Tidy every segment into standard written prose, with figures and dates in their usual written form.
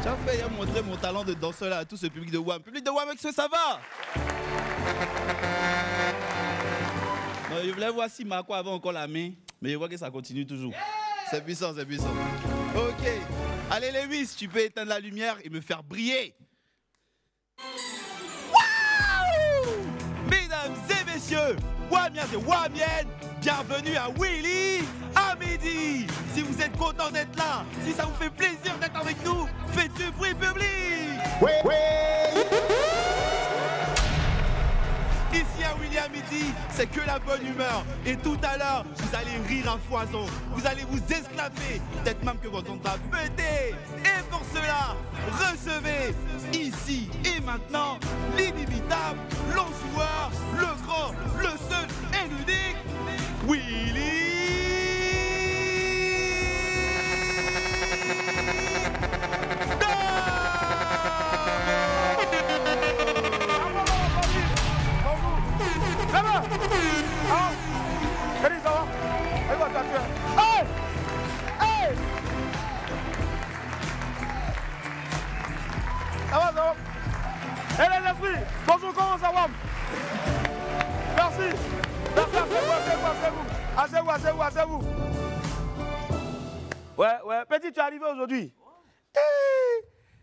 Tiens, fais montrer mon talent de danseur là à tout ce public de WAM. Public de WAM, est-ce que ça va? Non, je voulais voir si Marco avait encore la main, mais je vois que ça continue toujours. C'est puissant, c'est puissant. Ok. Allez, Lewis, tu peux éteindre la lumière et me faire briller. Wow! Mesdames et messieurs, Wamiens et Wamiennes, bienvenue à Willy à midi. Si vous êtes content d'être là, si ça vous fait plaisir d'être avec nous, faites du bruit public. Oui, oui. Ici à Willy à midi, c'est que la bonne humeur. Et tout à l'heure, vous allez rire à foison. Vous allez vous esclaver. Peut-être même que votre onde va péter. Et pour cela, recevez ici et maintenant l'inimitable, l'enjoueur, le grand, le seul et l'unique, Willy. Bonjour, comment ça va? Merci. Asseyez-vous. Ouais. Petit, tu es arrivé aujourd'hui.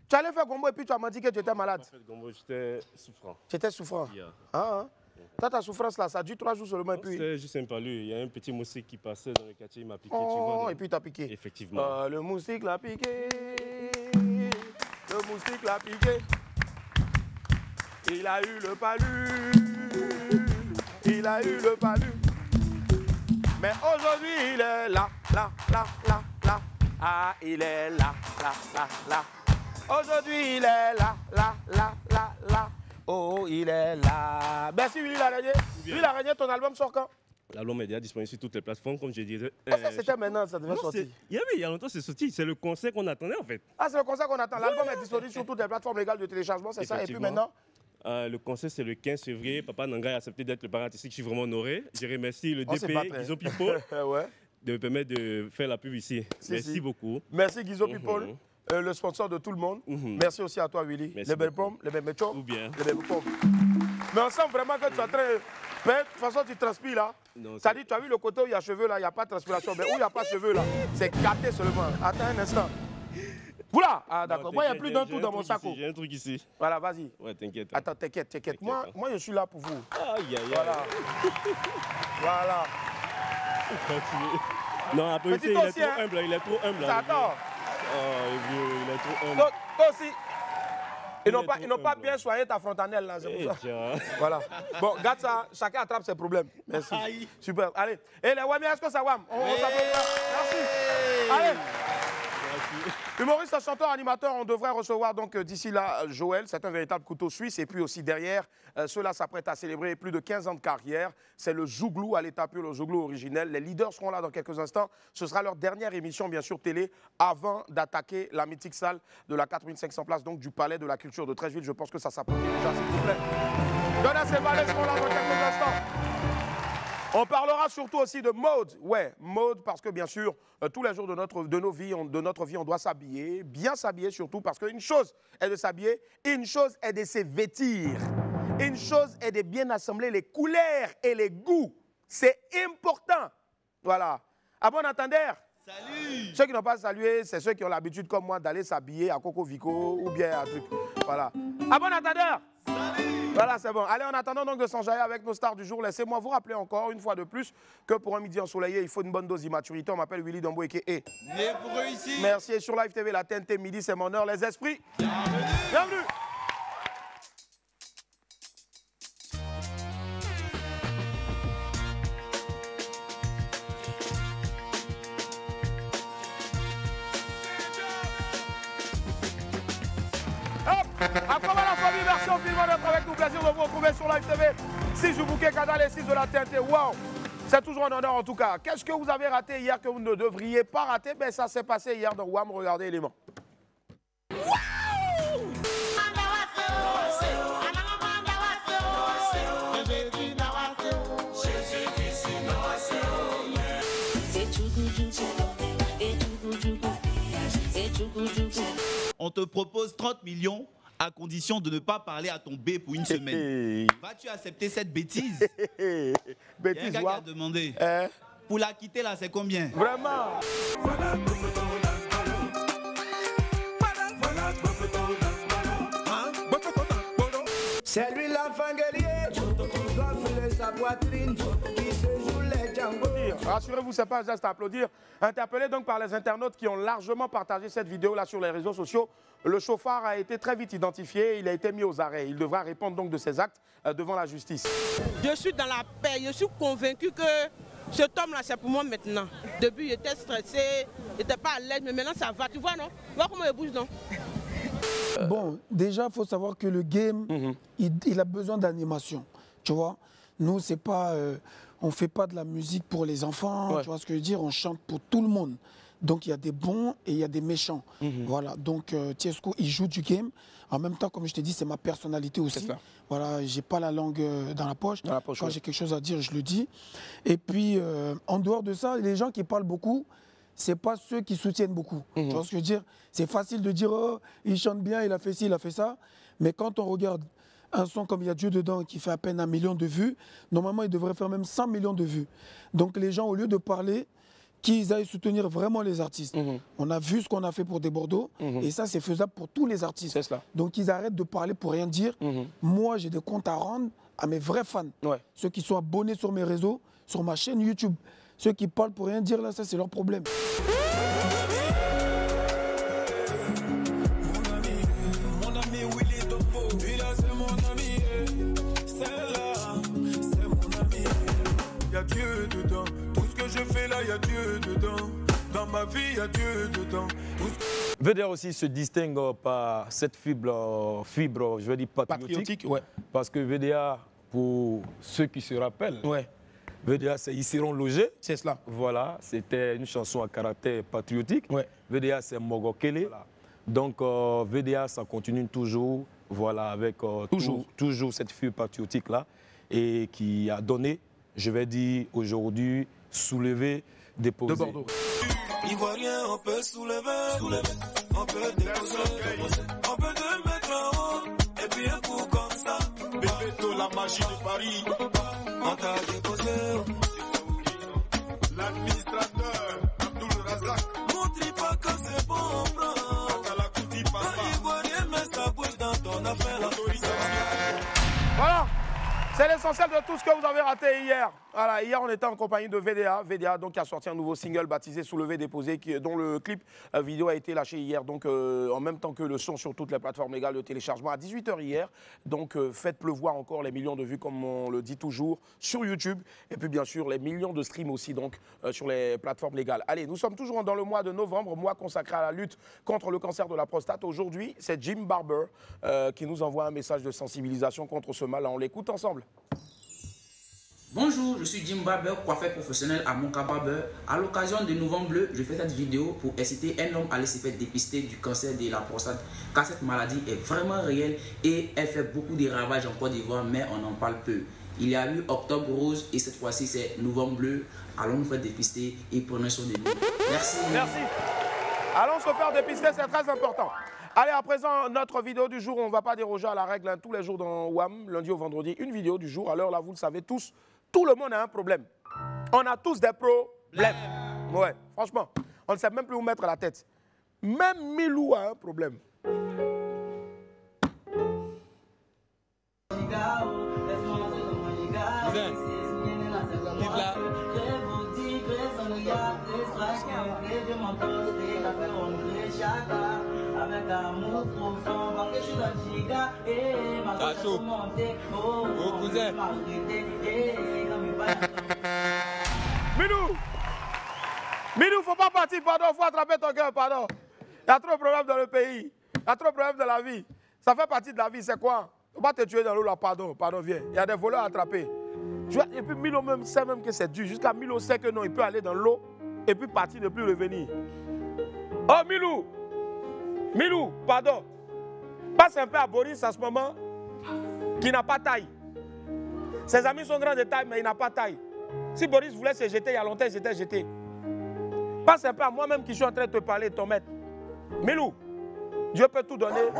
Tu allais faire Gombo et puis tu as menti que tu étais malade. En fait, Gombo, j'étais souffrant. Tu étais souffrant? Yeah. Toi, ta souffrance là, ça dure 3 jours seulement et puis... C'était juste un palu. Il y a un petit moustique qui passait dans le quartier, il m'a piqué. Oh, tu vois, et puis il t'a piqué. Effectivement. Le moustique l'a piqué. Le moustique l'a piqué. Il a eu le palu. Il a eu le palu. Mais aujourd'hui, il est là. Ah, il est là. Aujourd'hui, il est là. Oh, il est là. Merci, Willy l'araignée. Willy l'araignée, ton album sort quand? L'album est déjà disponible sur toutes les plateformes, comme je disais. C'était maintenant, ça devait sortir. Il y a longtemps, c'est sorti. C'est le concert qu'on attendait, en fait. Ah, c'est le concert qu'on attend. L'album est disponible sur toutes les plateformes légales de téléchargement, c'est ça? Et puis maintenant? Le concert, c'est le 15 février. Papa Nanga a accepté d'être le parrain artistique. Je suis vraiment honoré. Je remercie le DP, Guizo People, de me permettre de faire la pub ici. Merci beaucoup. Merci, Guizo People. Le sponsor de tout le monde. Merci aussi à toi, Willy. Les belles pommes, les belles méchos. Ou bien. Les belles pommes. Mais on sent vraiment que tu es en train... Mais de toute façon, tu transpires là. Ça dit, tu as vu le côté où il y a cheveux là, il n'y a pas de transpiration. Mais où il n'y a pas de cheveux là, c'est gâté seulement. Attends un instant. Oula! Ah d'accord. Moi, il n'y a plus d'un tout dans mon sac. J'ai un truc ici. Voilà, vas-y. Ouais, t'inquiète. Attends, t'inquiète. Moi, je suis là pour vous. Aïe. Voilà. Non, après, il est trop humble. J'adore. Oh, vieux, il est trop humble. Toi aussi. Ils n'ont pas bien soigné ta frontanelle là, c'est pour ça. Voilà. Bon, garde ça, chacun attrape ses problèmes. Merci. Aïe. Super. Allez. Et les Wamiens, est-ce que ça Wam? On s'appelle là. Merci. Allez. Humoriste, chanteur, animateur, on devrait recevoir donc d'ici là Joël, c'est un véritable couteau suisse. Et puis aussi derrière, ceux-là s'apprêtent à célébrer plus de 15 ans de carrière. C'est le Zouglou à l'état pur, le Zouglou originel. Les leaders seront là dans quelques instants. Ce sera leur dernière émission, bien sûr, télé, avant d'attaquer la mythique salle de la 4500 places, donc du Palais de la Culture de Treichville. Je pense que ça s'approche déjà, s'il vous plaît. Jonas et Valais seront là dans quelques instants. On parlera surtout aussi de mode. Ouais, mode parce que bien sûr, tous les jours de notre vie, on doit s'habiller, bien s'habiller surtout parce qu'une chose est de s'habiller, une chose est de se vêtir, une chose est de bien assembler les couleurs et les goûts. C'est important. Voilà. À bon entendeur. Salut. Ceux qui n'ont pas salué, c'est ceux qui ont l'habitude comme moi d'aller s'habiller à Coco Vico ou bien à truc. Voilà. À bon attendeur. Salut. Voilà, c'est bon. Allez, en attendant donc de s'enjailler avec nos stars du jour, laissez-moi vous rappeler encore une fois de plus que pour un midi ensoleillé, il faut une bonne dose d'immaturité. On m'appelle Willy Dombo et Né pour eux ici. Merci. Et sur Live TV, la TNT midi, c'est mon heure. Les esprits. Bienvenue. Après la famille, merci au film d'être avec nous. Plaisir de vous retrouver sur Live TV. 6 du bouquet Canal et 6 de la TNT. Waouh! C'est toujours un honneur en tout cas. Qu'est-ce que vous avez raté hier que vous ne devriez pas rater? Ben, ça s'est passé hier dans WAM. Regardez l'élément. On te propose 30 millions à condition de ne pas parler à ton B pour une semaine. Vas-tu accepter cette bêtise? Bêtise, il y a un gars qui a demandé. Pour la quitter là, c'est combien? Vraiment? C'est lui l'enfant guerrier qui gonfle sa poitrine, qui se joue les djangos. Rassurez-vous, c'est pas un geste à applaudir. Interpellé donc par les internautes qui ont largement partagé cette vidéo-là sur les réseaux sociaux, le chauffard a été très vite identifié et il a été mis aux arrêts. Il devra répondre donc de ses actes devant la justice. Je suis dans la paix, je suis convaincu que cet homme-là, c'est pour moi maintenant. Au début, il était stressé, il n'était pas à l'aise, mais maintenant ça va. Tu vois, non? Tu vois comment il bouge, non? Bon, déjà, il faut savoir que le game, il a besoin d'animation. Tu vois, nous, c'est pas, on ne fait pas de la musique pour les enfants. Ouais. Tu vois ce que je veux dire? On chante pour tout le monde. Donc, il y a des bons et il y a des méchants. Voilà, donc Tiesco, il joue du game. En même temps, comme je t'ai dit, c'est ma personnalité aussi. Voilà, j'ai pas la langue dans la poche. Quand j'ai quelque chose à dire, je le dis. Et puis, en dehors de ça, les gens qui parlent beaucoup, c'est pas ceux qui soutiennent beaucoup. Tu vois ce que je veux dire? C'est facile de dire, oh, il chante bien, il a fait ci, il a fait ça. Mais quand on regarde un son comme Il y a Dieu dedans qui fait à peine 1 million de vues, normalement, il devrait faire même 100 millions de vues. Donc les gens, au lieu de parler, qu'ils aillent soutenir vraiment les artistes. On a vu ce qu'on a fait pour des Bordeaux, et ça, c'est faisable pour tous les artistes. Donc ils arrêtent de parler pour rien dire. Moi, j'ai des comptes à rendre à mes vrais fans. Ceux qui sont abonnés sur mes réseaux, sur ma chaîne YouTube. Ceux qui parlent pour rien dire, là, ça, c'est leur problème. Mon ami Willy Dombo, lui là, c'est mon ami. Celle-là, c'est mon ami. Il y a Dieu dedans. Tout ce que je fais là, il y a Dieu dedans. Dans ma vie, il y a Dieu dedans. VDA aussi se distingue par cette fibre, je veux dire, patriotique. Parce que VDA, pour ceux qui se rappellent, VDA, c'est Ils seront logés. C'est cela. Voilà, c'était une chanson à caractère patriotique. VDA, c'est Mogokele. Voilà. Donc, VDA, ça continue toujours, voilà, avec toujours cette fibre patriotique-là, et qui a donné, je vais dire, aujourd'hui, soulevé, déposé. De Bordeaux. Ivoirien, on peut soulever, on peut déposer, on peut te mettre en haut, et puis un coup comme ça. Bébé, la magie de Paris. On t'a déposé. L'administrateur, Abdul Razak. Montre pas que c'est bon, on prend. Un Ivoirien met sa bouche dans ton affaire. Voilà, c'est l'essentiel de tout ce que vous avez raté hier. Voilà, hier, on était en compagnie de VDA. VDA donc, qui a sorti un nouveau single baptisé Soulevé Déposé, dont le clip vidéo a été lâché hier, donc en même temps que le son sur toutes les plateformes légales de téléchargement à 18 h hier. Donc faites pleuvoir encore les millions de vues, comme on le dit toujours, sur YouTube. Et puis bien sûr, les millions de streams aussi donc, sur les plateformes légales. Allez, nous sommes toujours dans le mois de novembre, mois consacré à la lutte contre le cancer de la prostate. Aujourd'hui, c'est Jim Barber qui nous envoie un message de sensibilisation contre ce mal. On l'écoute ensemble. Bonjour, je suis Jim Barber, coiffeur professionnel à Monka Barber. À l'occasion de Novembre Bleu, je fais cette vidéo pour inciter un homme à aller se faire dépister du cancer de la prostate, car cette maladie est vraiment réelle et elle fait beaucoup de ravages en Côte d'Ivoire, mais on en parle peu. Il y a eu Octobre Rose et cette fois-ci c'est Novembre Bleu. Allons nous faire dépister et prenons soin de nous. Merci. Merci. Allons se faire dépister, c'est très important. Allez, à présent, notre vidéo du jour, on ne va pas déroger à la règle, hein, tous les jours dans WAM, lundi au vendredi, une vidéo du jour. Alors là, vous le savez tous, tout le monde a un problème. On a tous des problèmes. Ouais, franchement. on ne sait même plus où mettre la tête. Même Milou a un problème. Milou! Milou, faut pas partir, pardon, faut attraper ton cœur, pardon. Il y a trop de problèmes dans le pays. Il y a trop de problèmes dans la vie. Ça fait partie de la vie, c'est quoi? Faut pas te tuer dans l'eau là, pardon, viens. Il y a des voleurs à attraper. Et puis Milo même sait même que c'est dur. Jusqu'à Milo sait que non, il peut aller dans l'eau et puis partir, ne plus revenir. Oh Milou! Milou, pardon. Passe un peu à Boris en ce moment, qui n'a pas taille. Ses amis sont grands de taille, mais il n'a pas taille. Si Boris voulait se jeter, il y a longtemps, il s'était jeté. Passe un peu à moi-même qui suis en train de te parler, ton maître. Milou, Dieu peut tout donner.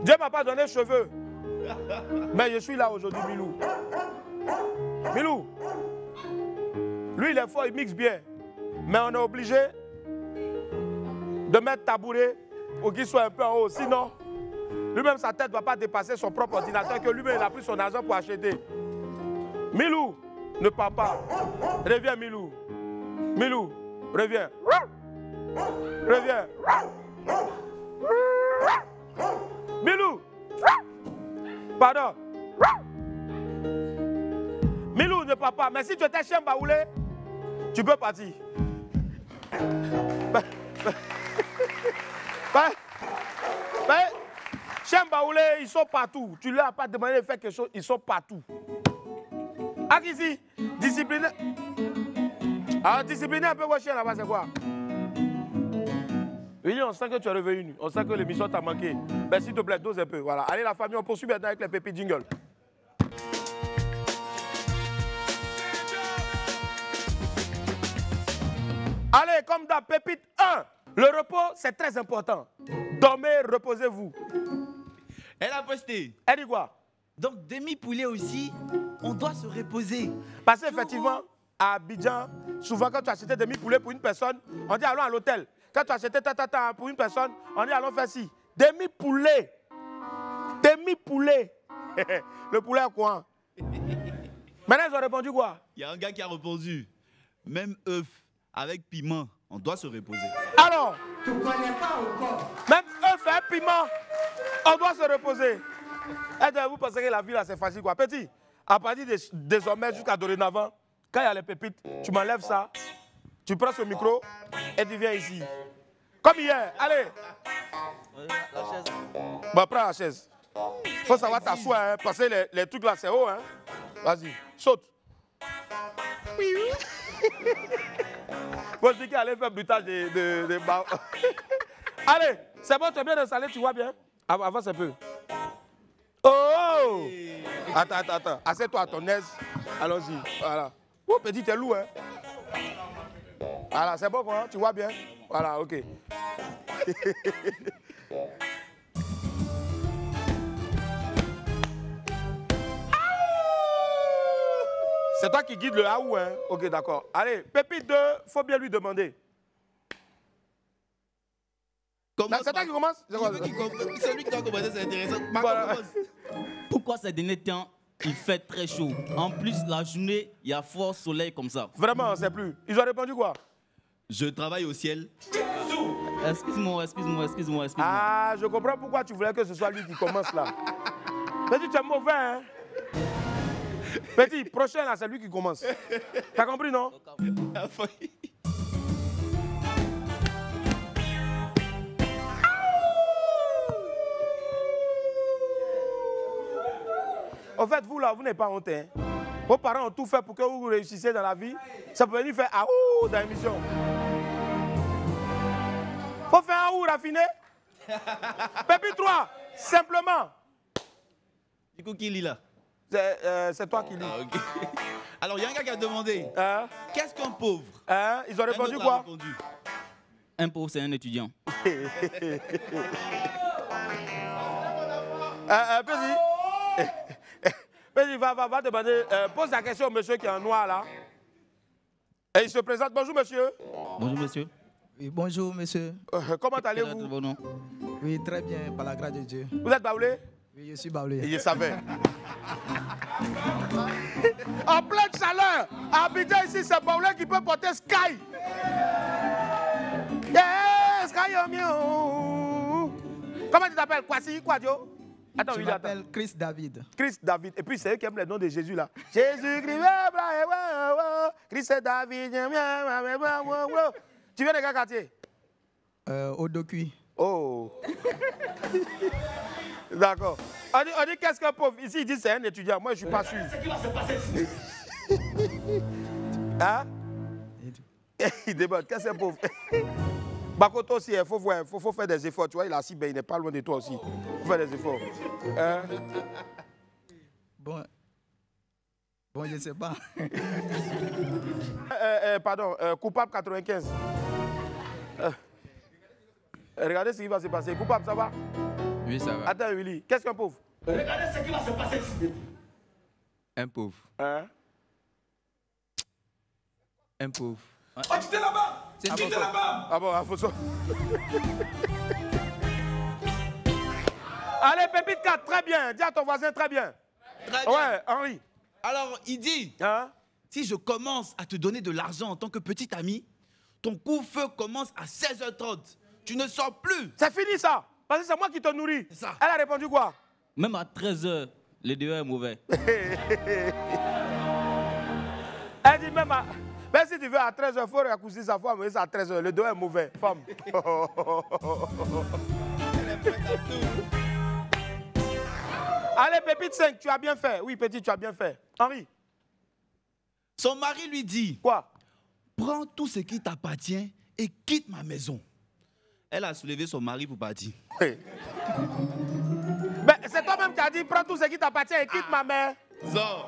Dieu ne m'a pas donné cheveux. Mais je suis là aujourd'hui, Milou. Milou, lui, il est fort, il mixe bien. Mais on est obligé de mettre tabouret pour qu'il soit un peu en haut. Sinon, lui-même, sa tête ne va pas dépasser son propre ordinateur que lui-même, il a pris son argent pour acheter. Milou, ne pars pas. Reviens, Milou. Milou, reviens. Reviens. Milou. Pardon. Milou, ne pars pas. Mais si tu étais chien baoulé, tu peux partir. Chien baoulé, ils sont partout. Tu leur as pas demandé de faire quelque chose, ils sont partout. Ah, ici, discipliné. Alors, discipliné un peu vos chiens là-bas, c'est quoi? Oui, on sent que tu es revenu. On sent que l'émission t'a manqué. Ben, s'il te plaît, dose un peu. Voilà. Allez, la famille, on poursuit maintenant avec les pépites jingle. Allez, comme dans pépite 1, le repos, c'est très important. Dormez, reposez-vous. Elle a posté. Elle dit quoi? Donc, demi-poulet aussi, on doit se reposer. Parce qu'effectivement, à Abidjan, souvent quand tu achetais demi-poulet pour une personne, on dit allons à l'hôtel. Quand tu achetais tata pour une personne, on dit allons faire ci. Demi-poulet. Demi-poulet. Le poulet à quoi? Maintenant, ils ont répondu quoi? Il y a un gars qui a répondu, même œuf avec piment, on doit se reposer. Alors, tu ne connais pas encore. Même œuf avec piment, on doit se reposer. Et vous pensez que la vie là c'est facile quoi? Petit, à partir de désormais jusqu'à dorénavant, quand il y a les pépites, tu m'enlèves ça, tu prends ce micro et tu viens ici. Comme hier, allez. La chaise. Bon, prends la chaise. Il faut savoir t'asseoir, hein, parce que les trucs là c'est haut. Hein. Vas-y, saute. Bon, je dis qu'il allait faire brutage de bas. Allez, c'est bon, tu es bien installé, tu vois bien? Avance un peu. Oh! Attends. Assieds-toi à ton aise. Allons-y. Voilà. Oh, petit, t'es lourd, hein? Voilà, c'est bon, quoi? Tu vois bien? Voilà, ok. C'est toi qui guide le haou, hein? Ok, d'accord. Allez, Pépite 2, il faut bien lui demander. C'est toi qui commence? C'est lui qui doit commencer, c'est intéressant. Voilà. Pourquoi ces derniers temps, il fait très chaud? En plus, la journée, il y a fort soleil comme ça. Vraiment, on ne sait plus. Ils ont répondu quoi? Je travaille au ciel. Excuse-moi. Ah, je comprends pourquoi tu voulais que ce soit lui qui commence là. Petit, tu es mauvais, hein? Petit, prochain là, c'est lui qui commence. T'as compris, non? En fait, vous là, vous n'êtes pas honte. Hein? Vos parents ont tout fait pour que vous réussissiez dans la vie. Ça peut venir faire aouh dans l'émission. Faut faire aouh raffiné. Pépi 3, simplement. Du coup, qui lit là? C'est toi qui lis. Ah, okay. Alors, il y a un gars qui a demandé qu'est-ce qu'un pauvre? Ils ont répondu quoi? Un pauvre, c'est un étudiant. Vas-y, va demander. Pose la question au monsieur qui est en noir là. Et il se présente. Bonjour, monsieur. Bonjour, monsieur. Oui, bonjour, monsieur. Comment allez-vous? Oui, très bien, par la grâce de Dieu. Vous êtes baoulé? Oui, je suis baoulé. Et je savais. En pleine chaleur, à Abidjan ici, c'est baoulé qui peut porter Sky. Yeah, Sky, comment tu t'appelles? Kwasi, Kwadjo? Attends, je m'appelle Chris David. Chris David. Et puis, c'est eux qui aiment le nom de Jésus, là. Jésus, Chris David. Tu viens de quel quartier? Au Dokui. Oh. D'accord. On dit qu'est-ce qu'un pauvre? Ici, il dit c'est un étudiant. Moi, je ne suis pas sûr. Qu'est-ce qui va se passer ici? Hein? Il demande, qu'est-ce qu'un pauvre? Bakoto aussi, il faut faire des efforts. Tu vois, il est assis, ben, il n'est pas loin de toi aussi. Il faut faire des efforts. Bon, je ne sais pas. Pardon, coupable 95. Regardez ce qui va se passer. Coupable, ça va? Oui, ça va. Attends, Willy, qu'est-ce qu'un pauvre? Regardez ce qui va se passer ici. Un pauvre. Hein? Un pauvre. Oh, tu étais là-bas! Tu étais là-bas! Ah bon, Afonso. Allez, Pépite 4, très bien. Dis à ton voisin, très bien. Très bien. Ouais, Henri. Alors, il dit, hein? Si je commence à te donner de l'argent en tant que petit ami, ton coup-feu commence à 16h30. Tu ne sors plus. C'est fini ça. Parce que c'est moi qui te nourris. Ça. Elle a répondu quoi? Même à 13h, le dehors est mauvais. Elle dit même à... Ben si tu veux à 13h, il faut raccourcir sa femme, mais c'est à 13h. Le dehors est mauvais. Femme. Allez, Pépite 5, tu as bien fait. Oui, Petit, tu as bien fait. Henri. Son mari lui dit, quoi? Prends tout ce qui t'appartient et quitte ma maison. Elle a soulevé son mari pour partir. Ben, c'est toi-même qui as dit, prends tout ce qui t'appartient et quitte ma mère.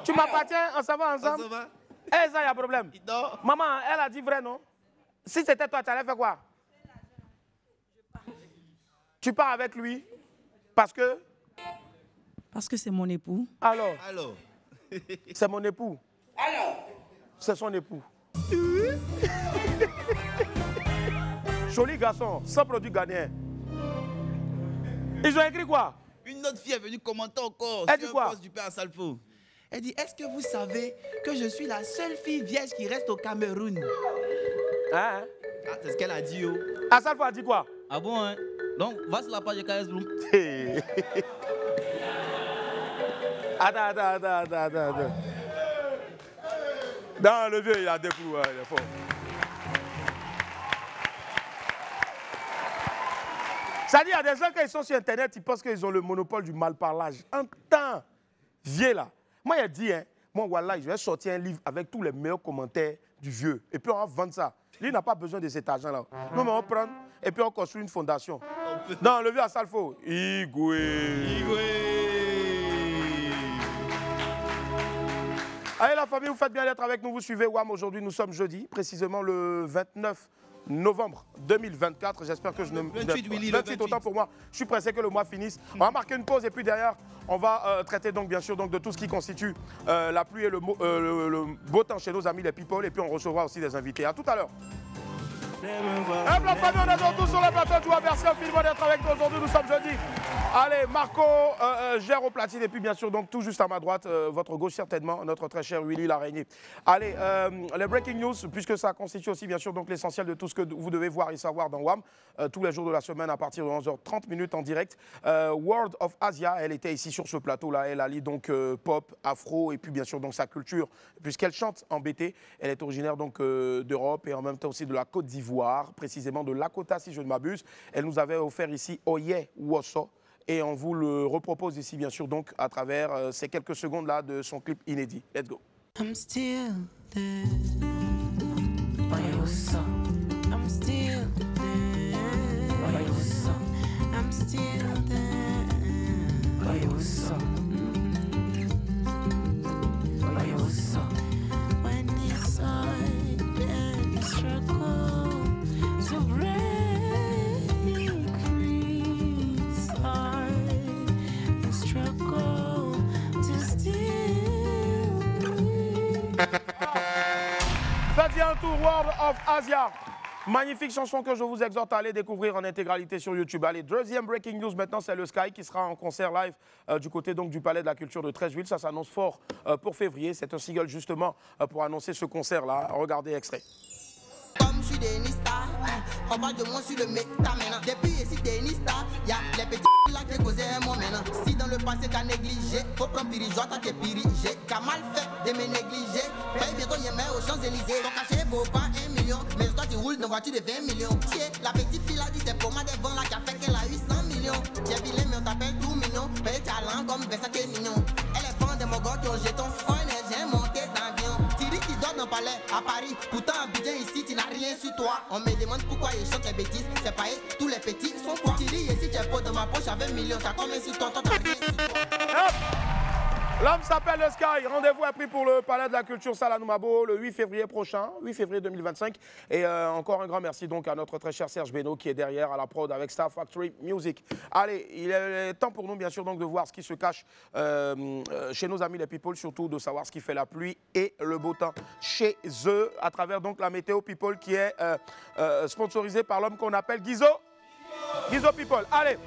Tu m'appartiens, on s'en va ensemble. Eh, ça, il y a problème. Maman, elle a dit vrai, non? Si c'était toi, tu allais faire quoi? Tu pars avec lui parce que? Parce que c'est mon époux. Alors? C'est mon époux. Alors? C'est son époux. Joli garçon, sans produit ghanéen. Ils ont écrit quoi? Une autre fille est venue commenter encore. Elle dit quoi? Du père Salfo. Elle dit, est-ce que vous savez que je suis la seule fille vierge qui reste au Cameroun? Hein? Ah, c'est ce qu'elle a dit. Asalfo a dit quoi? Ah bon, hein? Donc, va sur la page de KS Bloom. Attends. Non, le vieux, il a des coups, il est fort. Ça dit, il y a des gens, quand ils sont sur Internet, ils pensent qu'ils ont le monopole du malparlage. Un temps, vieux là. Moi, il a dit, hein, moi, voilà, je vais sortir un livre avec tous les meilleurs commentaires du vieux. Et puis, on va vendre ça. Lui, n'a pas besoin de cet argent-là. Nous, on va prendre et puis on construit une fondation. Non, le vieux à Salfo. Igwe. Allez, la famille, vous faites bien d'être avec nous. Vous suivez WAM. Aujourd'hui, nous sommes jeudi, précisément le 29 novembre 2024. J'espère que je ne... 28, Willy, 28, autant pour moi. Je suis pressé que le mois finisse. On va marquer une pause et puis derrière, on va traiter donc bien sûr donc, de tout ce qui constitue la pluie et le beau temps chez nos amis les people. Et puis on recevra aussi des invités. À tout à l'heure. La famille, on est de retour sur le plateau de Joie version film d'être avec nous aujourd'hui. Nous sommes jeudi. Allez, Marco gère au platine et puis bien sûr donc tout juste à ma droite, votre gauche certainement, notre très cher Willy l'araignée. Allez, les breaking news puisque ça constitue aussi bien sûr donc l'essentiel de tout ce que vous devez voir et savoir dans WAM tous les jours de la semaine à partir de 11h30 en direct. World of Asia, elle était ici sur ce plateau là, elle allie donc pop, afro et puis bien sûr donc sa culture puisqu'elle chante en BT. Elle est originaire donc d'Europe et en même temps aussi de la Côte d'Ivoire, précisément de Lakota si je ne m'abuse. Elle nous avait offert ici Oye Wosso. Et on vous le repropose ici, bien sûr, donc, à travers ces quelques secondes-là de son clip inédit. Let's go. I'm still there. I'm still there. I'm still there. When it's hard and struggle to break free, it's hard and struggle to still breathe. Retour World of Asia. Magnifique chanson que je vous exhorte à aller découvrir en intégralité sur YouTube. Allez, deuxième breaking news maintenant, c'est le Sky qui sera en concert live du côté donc du Palais de la Culture de Treichville. Ça s'annonce fort pour février. C'est un single justement pour annoncer ce concert-là. Regardez extrait. Comme je suis Denis Star, on parle de moi sur le méta maintenant. Depuis ici Denis Star, y'a les petits là qui causent moi maintenant. Si dans le passé t'as négligé, faut prendre pirigeois t'as que pirigé. Qu'a mal fait de me négliger, paye bientôt y'a main aux Champs-Élysées. Ton cachet vaut pas 1 million, mais toi tu roules dans voiture de 20 millions. Tiens, la petite fille a dit c'est pour moi devant là qui a fait qu'elle a eu 100 millions. Tiens vilain mais on t'appelle tout mignon, paye talent comme Versace qui est mignon. Elle est fan de mon gars qui ont jeton, on est j'ai monté d'avion. Thierry qui dort dans le palais à Paris, pourtant à Abidjan ici tu n'as rien sur toi. On me demande pourquoi ils chantent les bêtises. C'est pas eux, tous les petits sont quoi. Tu dis ici tu es pas dans ma poche avec 20 millions. T'as combien sur toi, t'as rien sur toi. L'homme s'appelle le Sky. Rendez-vous est pris pour le Palais de la Culture Salle à Noumabo le 8 février prochain, 8 février 2025. Et encore un grand merci donc à notre très cher Serge Beno qui est derrière à la prod avec Star Factory Music. Allez, il est temps pour nous bien sûr donc de voir ce qui se cache chez nos amis les people, surtout de savoir ce qui fait la pluie et le beau temps chez eux à travers donc la météo people qui est sponsorisée par l'homme qu'on appelle Guizo. Guizo People. Allez,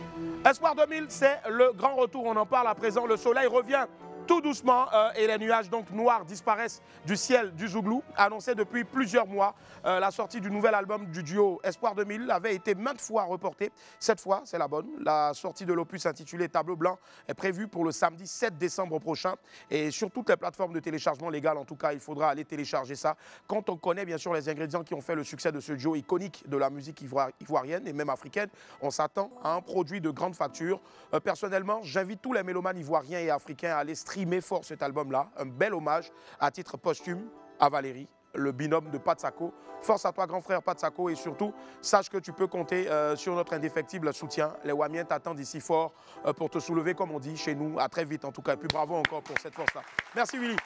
Espoir 2000, c'est le grand retour. On en parle à présent. Le soleil revient tout doucement et les nuages donc noirs disparaissent du ciel du Zouglou. Annoncé depuis plusieurs mois, la sortie du nouvel album du duo Espoir 2000 avait été maintes fois reportée. Cette fois, c'est la bonne. La sortie de l'opus intitulé Tableau Blanc est prévue pour le samedi 7 décembre prochain. Et sur toutes les plateformes de téléchargement légal, en tout cas, il faudra aller télécharger ça. Quand on connaît bien sûr les ingrédients qui ont fait le succès de ce duo iconique de la musique ivoirienne et même africaine, on s'attend à un produit de grande facture. Personnellement, j'invite tous les mélomanes ivoiriens et africains à aller streamer fort cet album-là. Un bel hommage à titre posthume à Valérie, le binôme de Patsako. Force à toi, grand frère Patsako, et surtout, sache que tu peux compter sur notre indéfectible soutien. Les Wamiens t'attendent ici fort pour te soulever, comme on dit chez nous. À très vite, en tout cas. Et puis bravo encore pour cette force-là. Merci, Willy.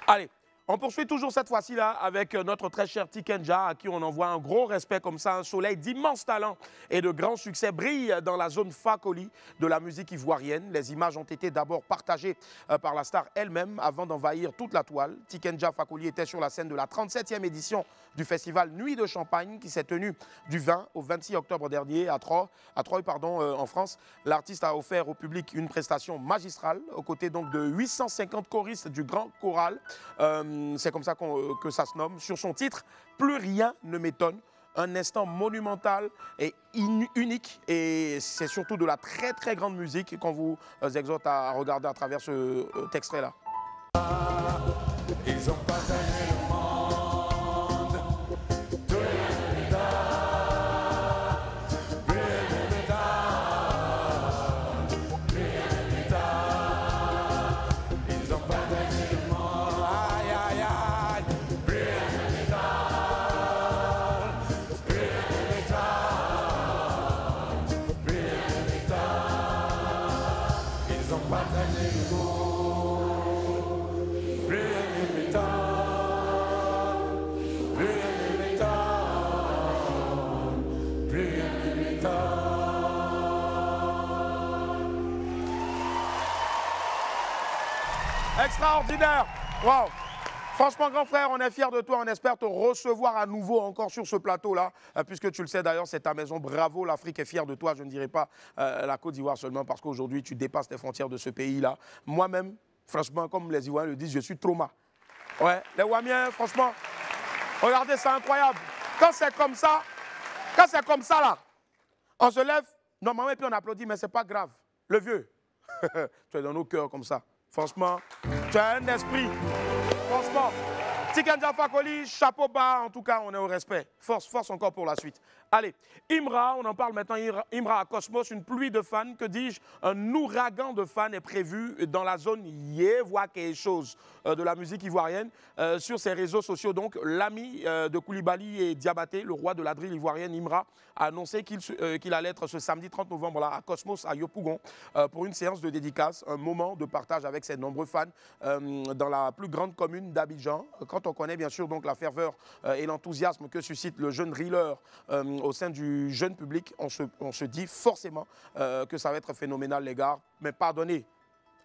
Allez. On poursuit toujours cette fois-ci là avec notre très cher Tikenja à qui on envoie un gros respect comme ça, un soleil d'immense talent et de grand succès brille dans la zone Fakoli de la musique ivoirienne. Les images ont été d'abord partagées par la star elle-même avant d'envahir toute la toile. Tikenja Fakoli était sur la scène de la 37e édition du festival Nuit de Champagne qui s'est tenu du 20 au 26 octobre dernier à Troyes, en France. L'artiste a offert au public une prestation magistrale aux côtés donc de 850 choristes du grand choral. C'est comme ça que ça se nomme. Sur son titre, Plus rien ne m'étonne. Un instant monumental et unique. Et c'est surtout de la très très grande musique qu'on vous exhorte à regarder à travers ce extrait-là. Ils ont pas gagné le monde. Tout le ils ont pas gagné le monde. Aïe aïe aïe. Ils ont pas gagné le monde. Extraordinaire. Wow. Franchement, grand frère, on est fiers de toi. On espère te recevoir à nouveau encore sur ce plateau-là. Puisque tu le sais d'ailleurs, c'est ta maison. Bravo, l'Afrique est fière de toi. Je ne dirais pas la Côte d'Ivoire seulement parce qu'aujourd'hui, tu dépasses les frontières de ce pays-là. Moi-même, franchement, comme les Ivoiriens le disent, je suis trauma. Ouais, les Wamiens, franchement, regardez, c'est incroyable. Quand c'est comme ça là, on se lève, normalement, et puis on applaudit, mais c'est pas grave. Le vieux, tu es dans nos cœurs comme ça. Franchement, tu as un esprit. Franchement, Tikenja Fakoli, chapeau bas, en tout cas, on est au respect. Force, force encore pour la suite. Allez, Imra, on en parle maintenant, Imra à Cosmos, une pluie de fans, que dis-je, un ouragan de fans est prévu dans la zone Yévoa quelque chose de la musique ivoirienne. Sur ses réseaux sociaux, donc, l'ami de Koulibaly et Diabaté, le roi de la drill ivoirienne, Imra, a annoncé qu'il allait être ce samedi 30 novembre là, à Cosmos, à Yopougon, pour une séance de dédicace, un moment de partage avec ses nombreux fans dans la plus grande commune d'Abidjan. Quand on connaît bien sûr donc, la ferveur et l'enthousiasme que suscite le jeune driller au sein du jeune public, on se dit forcément que ça va être phénoménal, les gars. Mais pardonnez,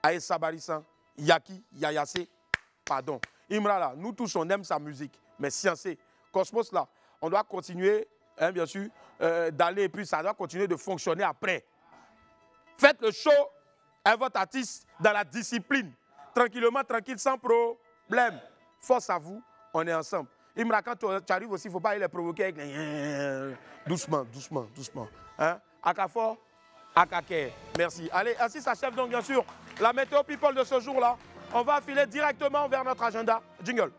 Aïssa Barissan, Yaki, Yayase, pardon. Imra là, nous tous on aime sa musique, mais sciencé. Cosmos là, on doit continuer, hein, bien sûr, d'aller et puis ça doit continuer de fonctionner après. Faites le show à votre artiste dans la discipline. Tranquillement, tranquille, sans problème. Force à vous, on est ensemble. Imra, quand tu arrives aussi, il ne faut pas aller les provoquer avec les... Doucement, doucement, doucement. Hein? Akafor, Akake. Merci. Allez, ainsi s'achève donc bien sûr la météo people de ce jour-là. On va filer directement vers notre agenda. Jingle.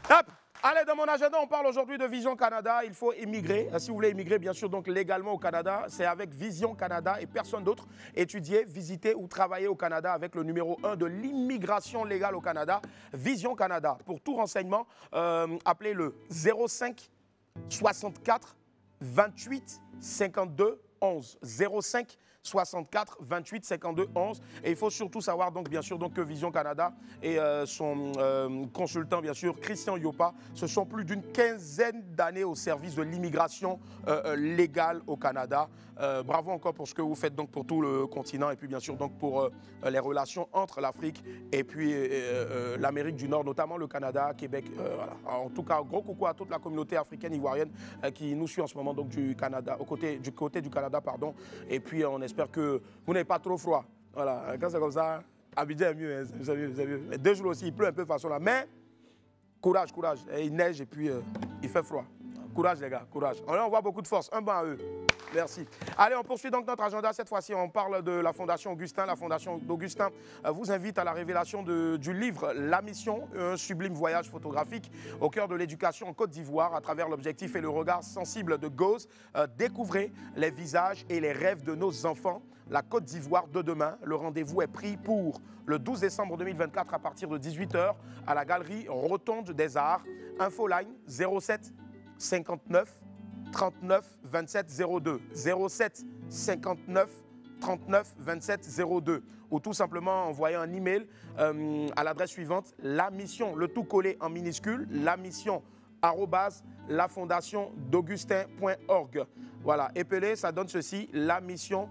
Hop. Allez, dans mon agenda, on parle aujourd'hui de Vision Canada. Il faut immigrer. Si vous voulez immigrer, bien sûr, donc légalement au Canada, c'est avec Vision Canada et personne d'autre. Étudier, visiter ou travailler au Canada avec le numéro 1 de l'immigration légale au Canada, Vision Canada. Pour tout renseignement, appelez le 05 64 28 52 11. 05 64 28 52 11. Et il faut surtout savoir donc bien sûr donc que Vision Canada et son consultant bien sûr Christian Yopa, ce sont plus d'une quinzaine d'années au service de l'immigration légale au Canada. Bravo encore pour ce que vous faites donc pour tout le continent et puis bien sûr donc pour les relations entre l'Afrique et puis l'Amérique du Nord, notamment le Canada, Québec. Voilà. En tout cas, gros coucou à toute la communauté africaine ivoirienne qui nous suit en ce moment donc du Canada, du côté du Canada, pardon. Et puis on espère que vous n'avez pas trop froid. Voilà, quand c'est comme ça, Abidjan est mieux, hein, vous savez. Mais 2 jours aussi, il pleut un peu de façon là. Mais courage, courage. Et il neige et puis il fait froid. Courage les gars, courage. On voit beaucoup de force. Un banc à eux. Merci. Allez, on poursuit donc notre agenda. Cette fois-ci, on parle de la Fondation Augustin. La Fondation d'Augustin vous invite à la révélation du livre La Mission, un sublime voyage photographique au cœur de l'éducation en Côte d'Ivoire à travers l'objectif et le regard sensible de Gauze. Découvrez les visages et les rêves de nos enfants. La Côte d'Ivoire de demain. Le rendez-vous est pris pour le 12 décembre 2024 à partir de 18 h à la Galerie Rotonde des Arts. Infoline 07 59 39 27 02 07 59 39 27 02 ou tout simplement envoyer un email à l'adresse suivante, la mission, le tout collé en minuscule, la mission @lafondation d'augustin.org. Voilà, épelé, ça donne ceci, la mission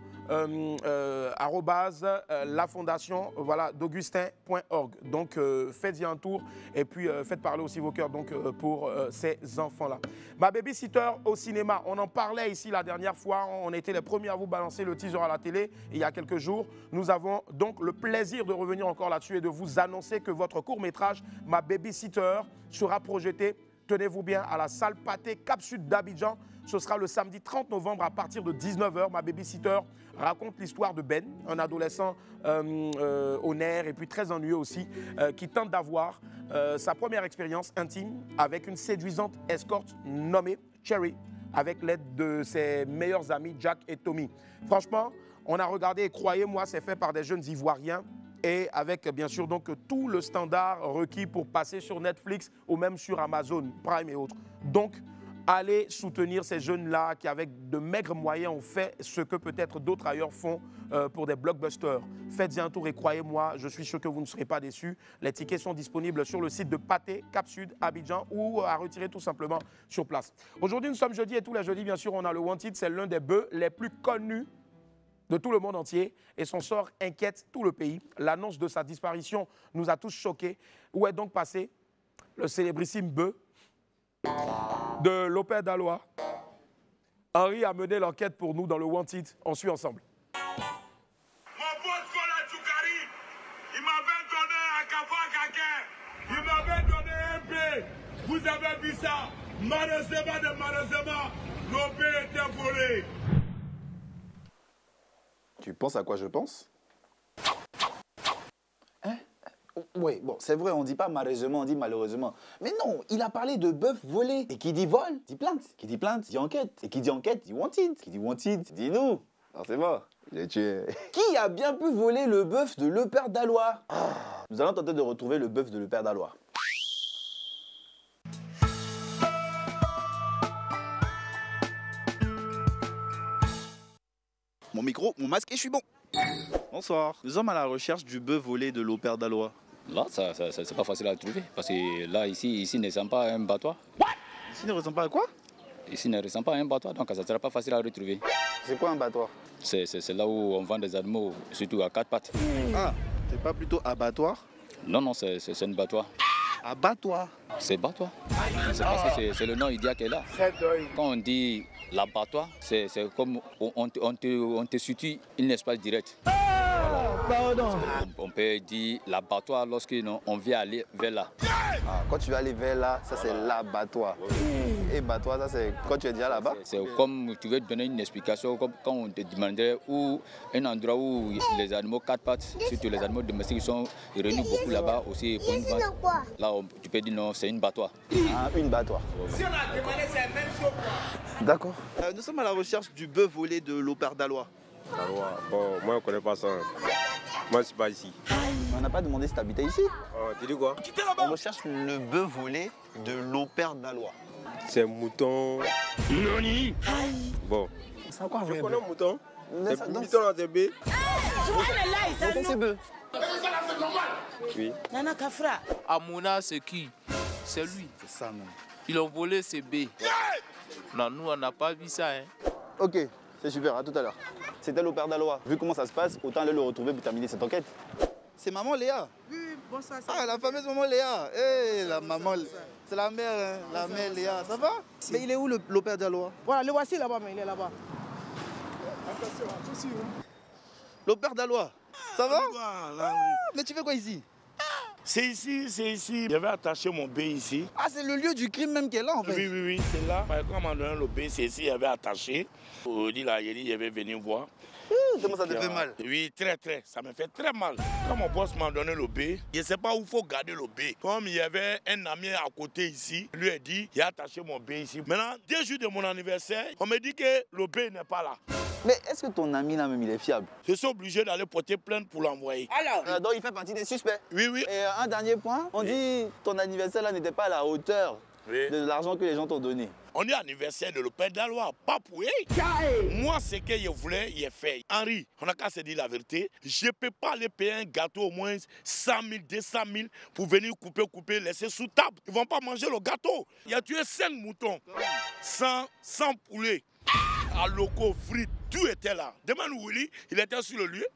@lafondation d'augustin.org. Donc faites-y un tour et puis faites parler aussi vos cœurs donc, pour ces enfants-là. Ma babysitter au cinéma, on en parlait ici la dernière fois, on était les premiers à vous balancer le teaser à la télé il y a quelques jours. Nous avons donc le plaisir de revenir encore là-dessus et de vous annoncer que votre court-métrage, Ma babysitter, sera projeté, tenez-vous bien, à la salle Pathé Cap Sud d'Abidjan. Ce sera le samedi 30 novembre à partir de 19 h. Ma babysitter raconte l'histoire de Ben, un adolescent au nerf et puis très ennuyeux aussi, qui tente d'avoir sa première expérience intime avec une séduisante escorte nommée Cherry, avec l'aide de ses meilleurs amis Jack et Tommy. Franchement, on a regardé et croyez-moi, c'est fait par des jeunes Ivoiriens et avec bien sûr donc tout le standard requis pour passer sur Netflix ou même sur Amazon Prime et autres. Donc, allez soutenir ces jeunes-là qui, avec de maigres moyens, ont fait ce que peut-être d'autres ailleurs font pour des blockbusters. Faites-y un tour et croyez-moi, je suis sûr que vous ne serez pas déçus. Les tickets sont disponibles sur le site de Pathé, Cap Sud, Abidjan ou à retirer tout simplement sur place. Aujourd'hui, nous sommes jeudi et tous les jeudis, bien sûr, on a le Wanted. C'est l'un des bœufs les plus connus de tout le monde entier et son sort inquiète tout le pays. L'annonce de sa disparition nous a tous choqués. Où est donc passé le célébrissime bœuf de l'Opère d'Alois? Henri a mené l'enquête pour nous dans le Wanted. On suit ensemble. Mon boss Kola Tchoukari, il m'avait donné un café à quelqu'un. Il m'avait donné un paix. Vous avez vu ça? Malheureusement, nos paix étaient volés. Tu penses à quoi je pense? Hein? Oui, bon, c'est vrai, on dit pas malheureusement, on dit malheureusement. Mais non, il a parlé de bœuf volé. Et qui dit vol, dit plainte. Qui dit plainte, dit enquête. Et qui dit enquête, dit wanted. Qui dit wanted, dit nous. Alors c'est bon, il est tué. Qui a bien pu voler le bœuf de l'Opère d'Alois? Nous allons tenter de retrouver le bœuf de l'Opère d'Alois. Mon micro, mon masque et je suis bon. Bonsoir. Nous sommes à la recherche du bœuf volé de l'Opère d'Alois. Là, c'est pas facile à trouver. Parce que là, ici ne ressemble pas à un battoir. Ici ne ressemble pas à quoi? Ici ne ressemble pas à un battoir, donc ça ne sera pas facile à retrouver. C'est quoi un battoir? C'est là où on vend des animaux, surtout à 4 pattes. Ah, c'est pas plutôt abattoir? Non, c'est un battoir. Abattoir? C'est battoir. C'est parce que c'est le nom idéal qu'elle a. Quand on dit l'abattoir, c'est comme on te situe une espace direct. Voilà. On peut dire l'abattoir lorsque on vient aller vers là. Ah, quand tu vas aller vers là, ça c'est l'abattoir. Et battoir, ça c'est quand tu es déjà là-bas? C'est comme tu veux donner une explication, comme quand on te demanderait où un endroit où les animaux 4 pattes, surtout les animaux domestiques, sont réunis beaucoup là-bas aussi pour une vente. Là, tu peux dire non, c'est une battoir. Ah, une battoir. Si on a demandé, c'est la même chose. D'accord. Nous sommes à la recherche du bœuf volé de l'Opère d'Alois. Dalois, bon, moi je connais pas ça. Moi je suis pas ici. On n'a pas demandé si tu habitais ici. Tu dis quoi? On recherche le bœuf volé de l'Opère d'Alois. C'est mouton. Noni. Bon. C'est quoi Je connais un mouton. C'est mouton dans tes baies. C'est bœuf. Oui. Nana Kafra. Amouna, c'est qui? C'est lui. C'est ça, même. Ils ont volé ses baies. Non, nous, on n'a pas vu ça. Hein. Ok, c'est super, à tout à l'heure. C'était l'Opère d'Alois. Vu comment ça se passe, autant aller le retrouver pour terminer cette enquête. C'est maman Léa. Oui, bonsoir. Ah, la fameuse maman Léa. Eh, la maman. C'est la mère, hein, la mère Léa. Ça va? Mais il est où l'Opère d'Alois? Voilà, le voici là-bas, mais il est là-bas. Attention. L'Opère d'Alois. Ça va? Mais tu fais quoi ici? C'est ici, c'est ici. J'avais attaché mon B ici. Ah, c'est le lieu du crime même qui est là en fait? Oui, c'est là. Quand on m'a donné le B, c'est ici, j'avais attaché. Aujourd'hui, là, il avait venu voir. Comment ça te fait mal? Oui, très. Ça me fait très mal. Quand mon boss m'a donné le B, je ne sais pas où il faut garder le B. Comme il y avait un ami à côté ici, lui a dit, il a attaché mon B ici. Maintenant, 2 jours de mon anniversaire, on me dit que le B n'est pas là. Mais est-ce que ton ami là même il est fiable? Je suis obligé d'aller porter plainte pour l'envoyer. Alors donc il fait partie des suspects? Oui. Et un dernier point, on dit ton anniversaire là n'était pas à la hauteur de l'argent que les gens t'ont donné. On est anniversaire de l'Opère d'Alois, pas pour moi, ce que je voulais, il est fait. Henri, on n'a qu'à se dire la vérité. Je ne peux pas aller payer un gâteau au moins 100 000, 200 000 pour venir couper, laisser sous table. Ils ne vont pas manger le gâteau. Il a tué 5 moutons, 100 poulets, à locaux, frites, tout était là. Demande Willy, il était sur le lieu.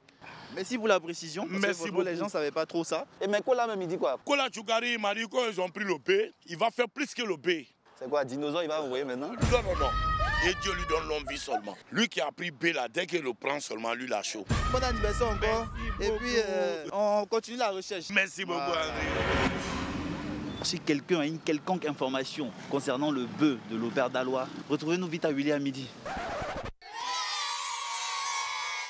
Merci pour la précision. Merci beaucoup. Les gens ne savaient pas trop ça. Et mais Kola même il dit quoi? Kola Choukari m'a dit qu'ils ont pris le B, il va faire plus que le B. C'est quoi, dinosaure il va envoyer maintenant? Non. Et Dieu lui donne longue vie seulement. Lui qui a pris B là, dès qu'il le prend seulement, lui l'a chaud. Bon anniversaire encore. Et puis on continue la recherche. Merci beaucoup Henri. Si quelqu'un a une quelconque information concernant le bœuf de l'Opère d'Alois, retrouvez-nous vite à Willy à midi.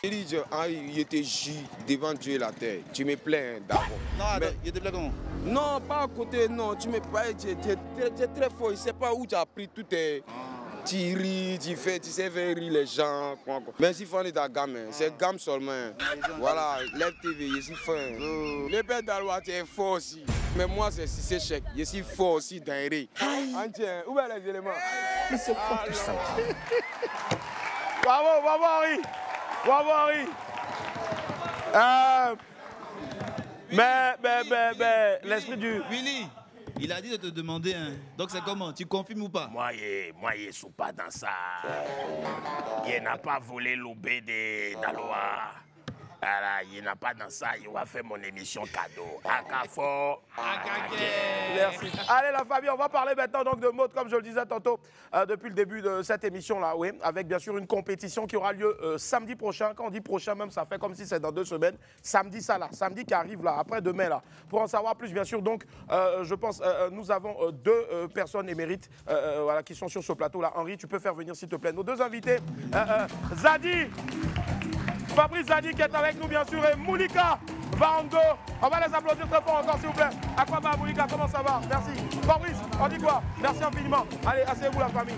Il était juste devant Dieu et la terre. Tu me plains d'abord. Non, attends, il te plaît comment? Non, pas à côté, non. Tu me plais, tu es très fort. Je ne sais pas où tu as pris tout tes... Tu ris, tu sais faire rire les gens. Merci Fanny ta gamme. C'est gamme seulement. Voilà, lève TV, je suis fin. Le père d'Alois, tu es fort aussi. Mais moi, c'est chèque. Je suis fort aussi dans les rires. Tiens, où est les éléments? Mais c'est pas tout ça. Bravo Henri. Bravo Henri. Mais l'esprit du... Willy, il a dit de te demander, hein. Donc c'est comment? Tu confirmes ou pas? Moi, je ne suis pas dans ça. Il n'a pas volé l'obé d'Alois. Voilà, il n'a pas dans ça, il va faire mon émission cadeau. Akafo. Merci. Allez la famille, on va parler maintenant donc de mode, comme je le disais tantôt, depuis le début de cette émission-là, oui, avec bien sûr une compétition qui aura lieu samedi prochain. Quand on dit prochain même, ça fait comme si c'est dans 2 semaines. Samedi, ça là, samedi qui arrive là, après demain là. Pour en savoir plus, bien sûr, donc, je pense, nous avons 2 personnes émérites voilà, qui sont sur ce plateau-là. Henri, tu peux faire venir s'il te plaît nos 2 invités. Zadi. Fabrice Zadi qui est avec nous bien sûr et Moulika Vango. On va les applaudir très fort encore s'il vous plaît. Aquaba, Moulika, comment ça va? Merci. Fabrice, on dit quoi? Merci infiniment. Allez, asseyez-vous la famille.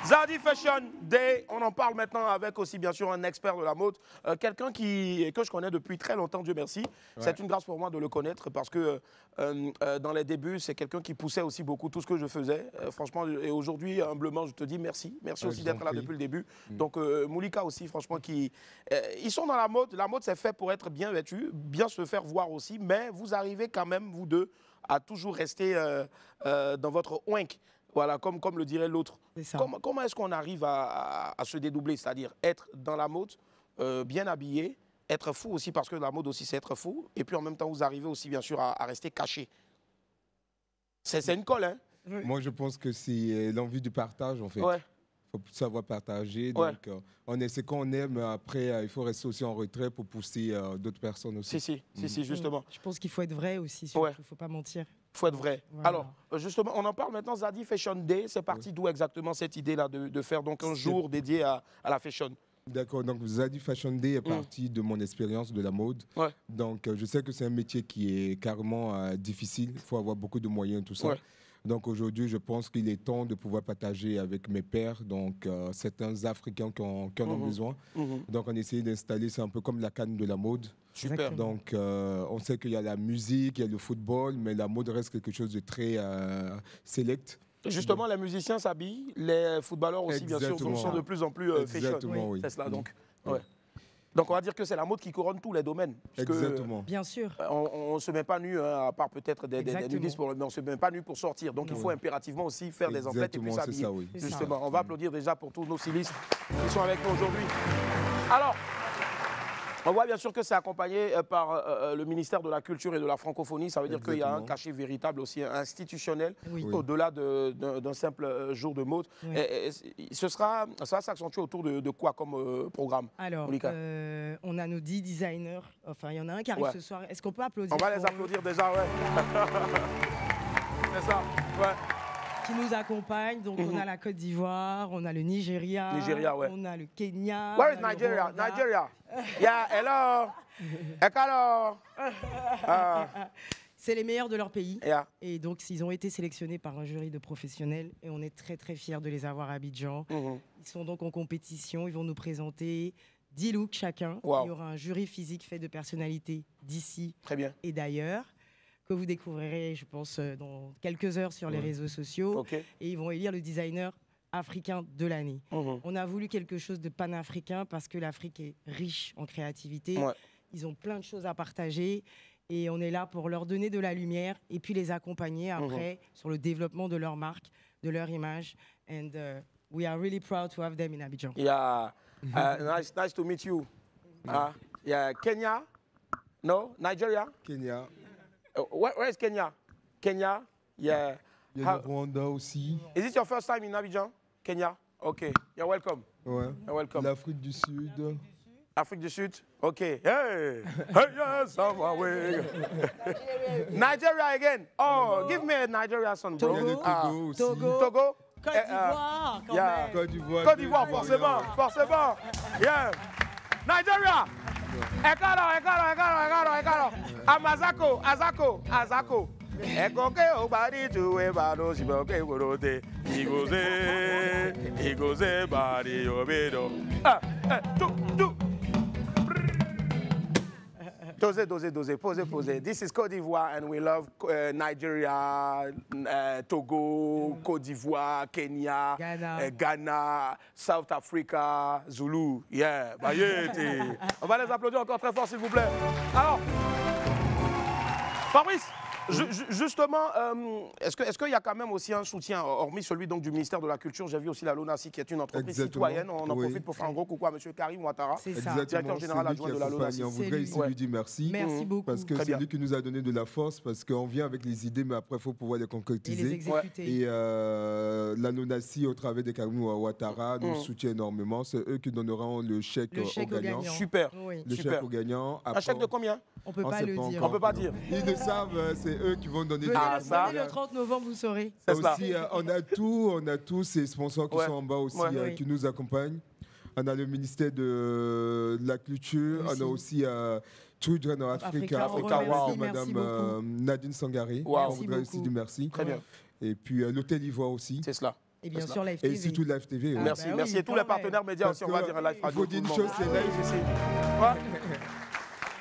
Zadi Fashion Day, on en parle maintenant avec aussi bien sûr un expert de la mode, quelqu'un que je connais depuis très longtemps, Dieu merci. Ouais. C'est une grâce pour moi de le connaître parce que dans les débuts, c'est quelqu'un qui poussait aussi beaucoup tout ce que je faisais. Franchement, et aujourd'hui, humblement, je te dis merci. Merci aussi d'être là depuis le début. Donc Moulika aussi, franchement, ils sont dans la mode. La mode, c'est fait pour être bien vêtu, bien se faire voir aussi, mais vous arrivez quand même, vous deux, à toujours rester dans votre oink. Voilà, comme le dirait l'autre. Comment est-ce qu'on arrive à se dédoubler, c'est-à-dire être dans la mode, bien habillé, être fou aussi, parce que la mode aussi, c'est être fou, et puis en même temps, vous arrivez aussi, bien sûr, à rester caché. C'est une colle, hein? Moi, je pense que c'est l'envie du partage, en fait. Ouais. Il faut savoir partager. Donc, on est ce qu'on aime, mais après, il faut rester aussi en retrait pour pousser d'autres personnes aussi. Si, justement. Je pense qu'il faut être vrai aussi, surtout. Il ne faut pas mentir. Il faut être vrai. Voilà. Alors, justement, on en parle maintenant, Zadi Fashion Day. C'est parti d'où exactement cette idée-là de faire donc un jour dédié à la fashion? D'accord, donc Zadi Fashion Day est parti de mon expérience de la mode. Donc, je sais que c'est un métier qui est carrément difficile. Il faut avoir beaucoup de moyens, tout ça. Donc aujourd'hui, je pense qu'il est temps de pouvoir partager avec mes pairs, donc certains Africains qui en ont besoin. Donc on essaie d'installer, c'est un peu comme la canne de la mode. Super. Donc on sait qu'il y a la musique, il y a le football, mais la mode reste quelque chose de très select. Justement, les musiciens s'habillent, les footballeurs aussi, bien sûr, sont de plus en plus fashion. Oui. C'est cela, donc. Donc on va dire que c'est la mode qui couronne tous les domaines. Exactement. Bien sûr. On ne se met pas nu, à part peut-être des nudistes, mais on ne se met pas nu pour sortir. Donc il faut impérativement aussi faire des emplettes et puis s'habiller. Justement, on va applaudir déjà pour tous nos stylistes qui sont avec nous aujourd'hui. Alors, on voit bien sûr que c'est accompagné par le ministère de la Culture et de la Francophonie. Ça veut dire qu'il y a un cachet véritable aussi institutionnel, au-delà d'un simple jour de mode. Et ça va s'accentuer autour de quoi comme programme? Alors, on a nos 10 designers. Enfin, il y en a un qui arrive ce soir. Est-ce qu'on peut applaudir? On va les applaudir déjà, C'est ça, qui nous accompagnent. Donc, on a la Côte d'Ivoire, on a le Nigeria, on a le Kenya. Where is Nigeria? Nigeria. Yeah, hello. C'est les meilleurs de leur pays. Et donc, ils ont été sélectionnés par un jury de professionnels et on est très, très fiers de les avoir à Abidjan. Ils sont donc en compétition. Ils vont nous présenter 10 looks chacun. Il y aura un jury physique fait de personnalités d'ici et d'ailleurs, que vous découvrirez, je pense, dans quelques heures sur les réseaux sociaux. Et ils vont élire le designer africain de l'année. On a voulu quelque chose de panafricain parce que l'Afrique est riche en créativité. Ils ont plein de choses à partager et on est là pour leur donner de la lumière et puis les accompagner après sur le développement de leur marque, de leur image. And we are really proud to have them in Abidjan. Yeah, nice to meet you. Yeah, Kenya? No, Nigeria? Kenya. Where is Kenya? Kenya, yeah. Il y a le Rwanda aussi. Is it your first time in Abidjan? Kenya? Okay, you're welcome. Ouais. You're welcome. L'Afrique du Sud. Afrique du Sud? Okay. Hey! Hey, yes, I'm away. Nigeria again. Oh, give me a Nigeria song, bro. Il y a le Togo aussi. Togo? Côte d'Ivoire, quand même. Côte d'Ivoire, forcément. Yeah. Nigeria! Ekaro. Azako. Ekoke obadi tuwe bado siboke worote. Igoze badi obedo. Dose. Pose. This is Côte d'Ivoire and we love Nigeria, Togo, Côte d'Ivoire, Kenya, Ghana, South Africa, Zulu. Yeah, Bayete. On va les applaudir encore très fort, s'il vous plaît. Alors, Fabrice, justement, est-ce qu'il y a quand même aussi un soutien, hormis celui donc, du ministère de la Culture? J'ai vu aussi la LONASI qui est une entreprise citoyenne. On en profite pour faire un gros coucou à M. Karim Ouattara, directeur général adjoint de la LONASI. On voudrait ici lui dire merci. Merci beaucoup. Parce que c'est lui qui nous a donné de la force, parce qu'on vient avec les idées, mais après, il faut pouvoir les concrétiser. Et les exécuter. Et la LONASI, au travers de Karim Ouattara, nous soutient énormément. C'est eux qui donneront le chèque aux gagnants. Super. Le chèque aux gagnants. Un chèque de combien? On ne peut pas le dire. On ne peut pas dire. Ils le savent, c'est eux qui vont donner venez le 30 novembre, vous saurez. Aussi, on a tous ces sponsors qui sont en bas aussi, qui nous accompagnent. On a le ministère de la Culture, on a aussi Children of Africa, Madame Nadine Sangari. On voudrait aussi dire merci. Très bien. Et puis l'Hôtel Ivoire aussi. C'est cela. Et bien sûr, Live TV. Et surtout Live TV. Merci. Et tous les partenaires médias aussi, on va dire Live Radio. Il faut dire une chose, c'est Live.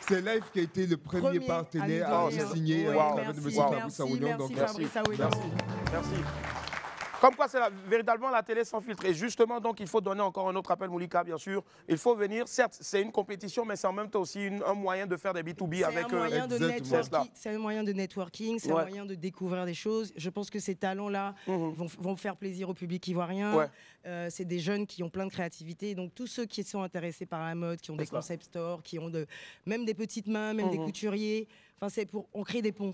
C'est Live qui a été le premier partenaire à signer avec M. Fabrice Awonion. Merci Fabrice Awonion. Merci. Comme quoi, c'est véritablement la télé sans filtre. Et justement, donc, il faut donner encore un autre appel, Moulika, bien sûr. Il faut venir. Certes, c'est une compétition, mais c'est en même temps aussi un moyen de faire des B2B avec... C'est un moyen de networking, c'est un moyen de découvrir des choses. Je pense que ces talents-là vont faire plaisir au public ivoirien. C'est des jeunes qui ont plein de créativité. Donc, tous ceux qui sont intéressés par la mode, qui ont des concept stores, qui ont même des petites mains, même des couturiers... Enfin, on crée des ponts.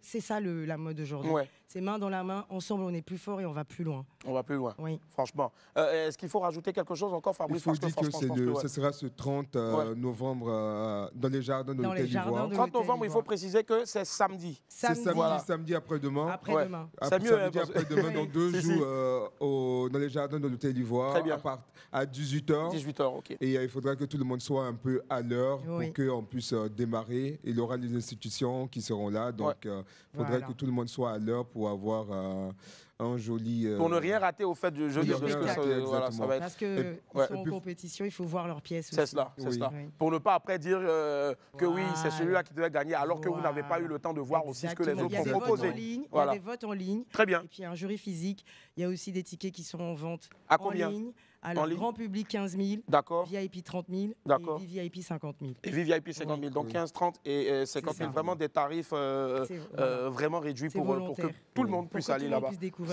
C'est ça la mode aujourd'hui. C'est main dans la main, ensemble on est plus fort et on va plus loin. On va plus loin, franchement. Est-ce qu'il faut rajouter quelque chose encore, Fabrice? Il faut dire que ce sera ce 30 novembre dans les jardins de l'Hôtel d'Ivoire. 30 novembre, il faut préciser que c'est samedi. C'est samedi après-demain. Après-demain. C'est mieux. Samedi après-demain, dans 2 jours dans les jardins de l'Hôtel d'Ivoire à 18h. 18h, ok. Et il faudra que tout le monde soit un peu à l'heure pour qu'on puisse démarrer. Il y aura les institutions qui seront là. Donc, il faudrait que tout le monde soit à l'heure pour avoir un joli... Pour ne rien rater au fait du jeu de ça va être... Parce qu'ils sont en compétition, il faut voir leurs pièces aussi. C'est cela. Pour ne pas après dire que oui, c'est celui-là qui devait gagner, alors que vous n'avez pas eu le temps de voir aussi ce que les autres ont proposé. Il y a des votes en ligne. Très bien. Et puis un jury physique. Il y a aussi des tickets qui sont en vente en ligne. Alors, grand public, 15 000. D'accord. VIP, 30 000. D'accord. Et VIP, 50 000. Et VIP, 50 000. Donc, 15, 30 et 50 000. Vraiment des tarifs vraiment réduits pour que tout le monde puisse aller là-bas.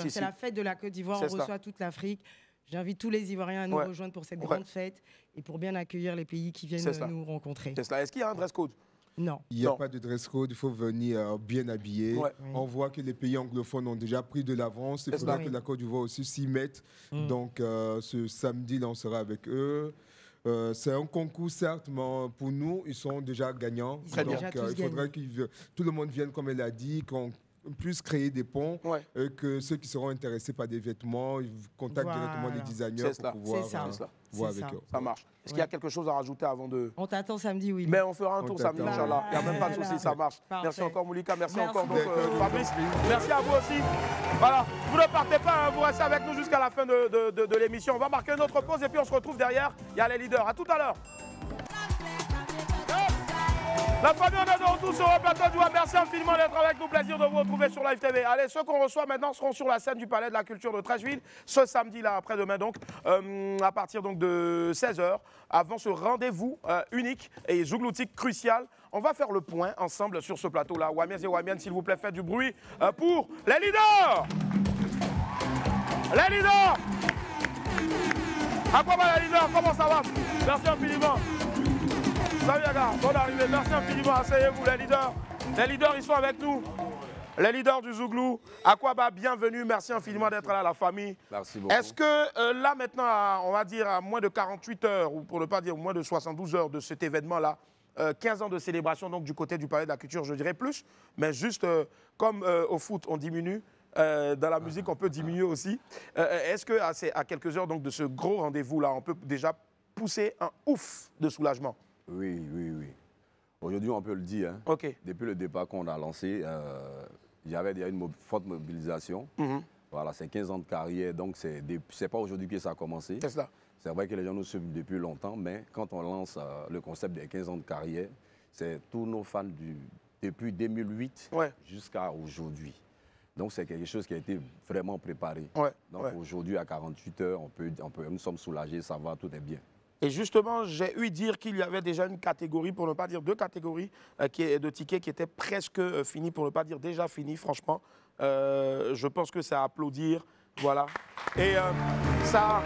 C'est la fête de la Côte d'Ivoire. On reçoit toute l'Afrique. J'invite tous les Ivoiriens à nous rejoindre pour cette grande fête et pour bien accueillir les pays qui viennent nous rencontrer. C'est cela. Est-ce qu'il y a un dress code? Non. Il n'y a pas de dress code, il faut venir bien habillé. On voit que les pays anglophones ont déjà pris de l'avance. Il faudra que la Côte d'Ivoire aussi s'y mette. Donc ce samedi, là, on sera avec eux. C'est un concours, certes, mais pour nous, ils sont déjà gagnants. Donc il faudrait que tout le monde vienne, comme elle a dit, qu'on puisse créer des ponts, que ceux qui seront intéressés par des vêtements, ils contactent directement les designers pour pouvoir voir avec eux. Ça marche. Est-ce qu'il y a quelque chose à rajouter avant de... On t'attend samedi, oui. Mais on fera un tour samedi, Inch'Allah. Il n'y a même pas de souci, ça marche. Parfait. Merci encore, Moulika. Merci encore, donc, Fabrice. Merci à vous aussi. Voilà. Vous ne partez pas, hein, vous restez avec nous jusqu'à la fin de l'émission. On va marquer une autre pause et puis on se retrouve derrière. Il y a les leaders. À tout à l'heure. La famille, on est de retour sur le plateau du Web. Merci infiniment d'être avec nous. Plaisir de vous retrouver sur Live TV. Allez, ceux qu'on reçoit maintenant seront sur la scène du Palais de la Culture de Treichville ce samedi-là, après-demain donc, à partir donc de 16h, avant ce rendez-vous unique et zougloutique crucial. On va faire le point ensemble sur ce plateau-là. Wamiens et Wamiennes, s'il vous plaît, faites du bruit pour les leaders. Les leaders. À quoi va les leaders? Comment ça va? Merci infiniment. Salut les gars, bonne arrivée, merci infiniment, asseyez-vous les leaders. Les leaders, ils sont avec nous. Les leaders du Zouglou. Aquaba, bienvenue, merci infiniment d'être là, la famille. Merci beaucoup. Est-ce que là maintenant, on va dire à moins de 48 heures, ou pour ne pas dire moins de 72 heures de cet événement-là, 15 ans de célébration donc du côté du Palais de la Culture, je dirais plus, mais juste comme au foot, on diminue. Dans la musique, on peut diminuer aussi. Est-ce qu'à quelques heures donc, de ce gros rendez-vous-là, on peut déjà pousser un ouf de soulagement? Oui. Aujourd'hui, on peut le dire. Hein. Depuis le départ qu'on a lancé, il y avait déjà une forte mobilisation. Voilà, c'est 15 ans de carrière, donc c'est pas aujourd'hui que ça a commencé. C'est ça. C'est vrai que les gens nous suivent depuis longtemps, mais quand on lance le concept des 15 ans de carrière, c'est tous nos fans depuis 2008 jusqu'à aujourd'hui. Donc c'est quelque chose qui a été vraiment préparé. Donc aujourd'hui, à 48 heures, nous sommes soulagés, ça va, tout est bien. Et justement, j'ai eu dire qu'il y avait déjà une catégorie, pour ne pas dire deux catégories, de tickets qui étaient presque finis, pour ne pas dire déjà finis, franchement. Je pense que c'est à applaudir, voilà. Et ça...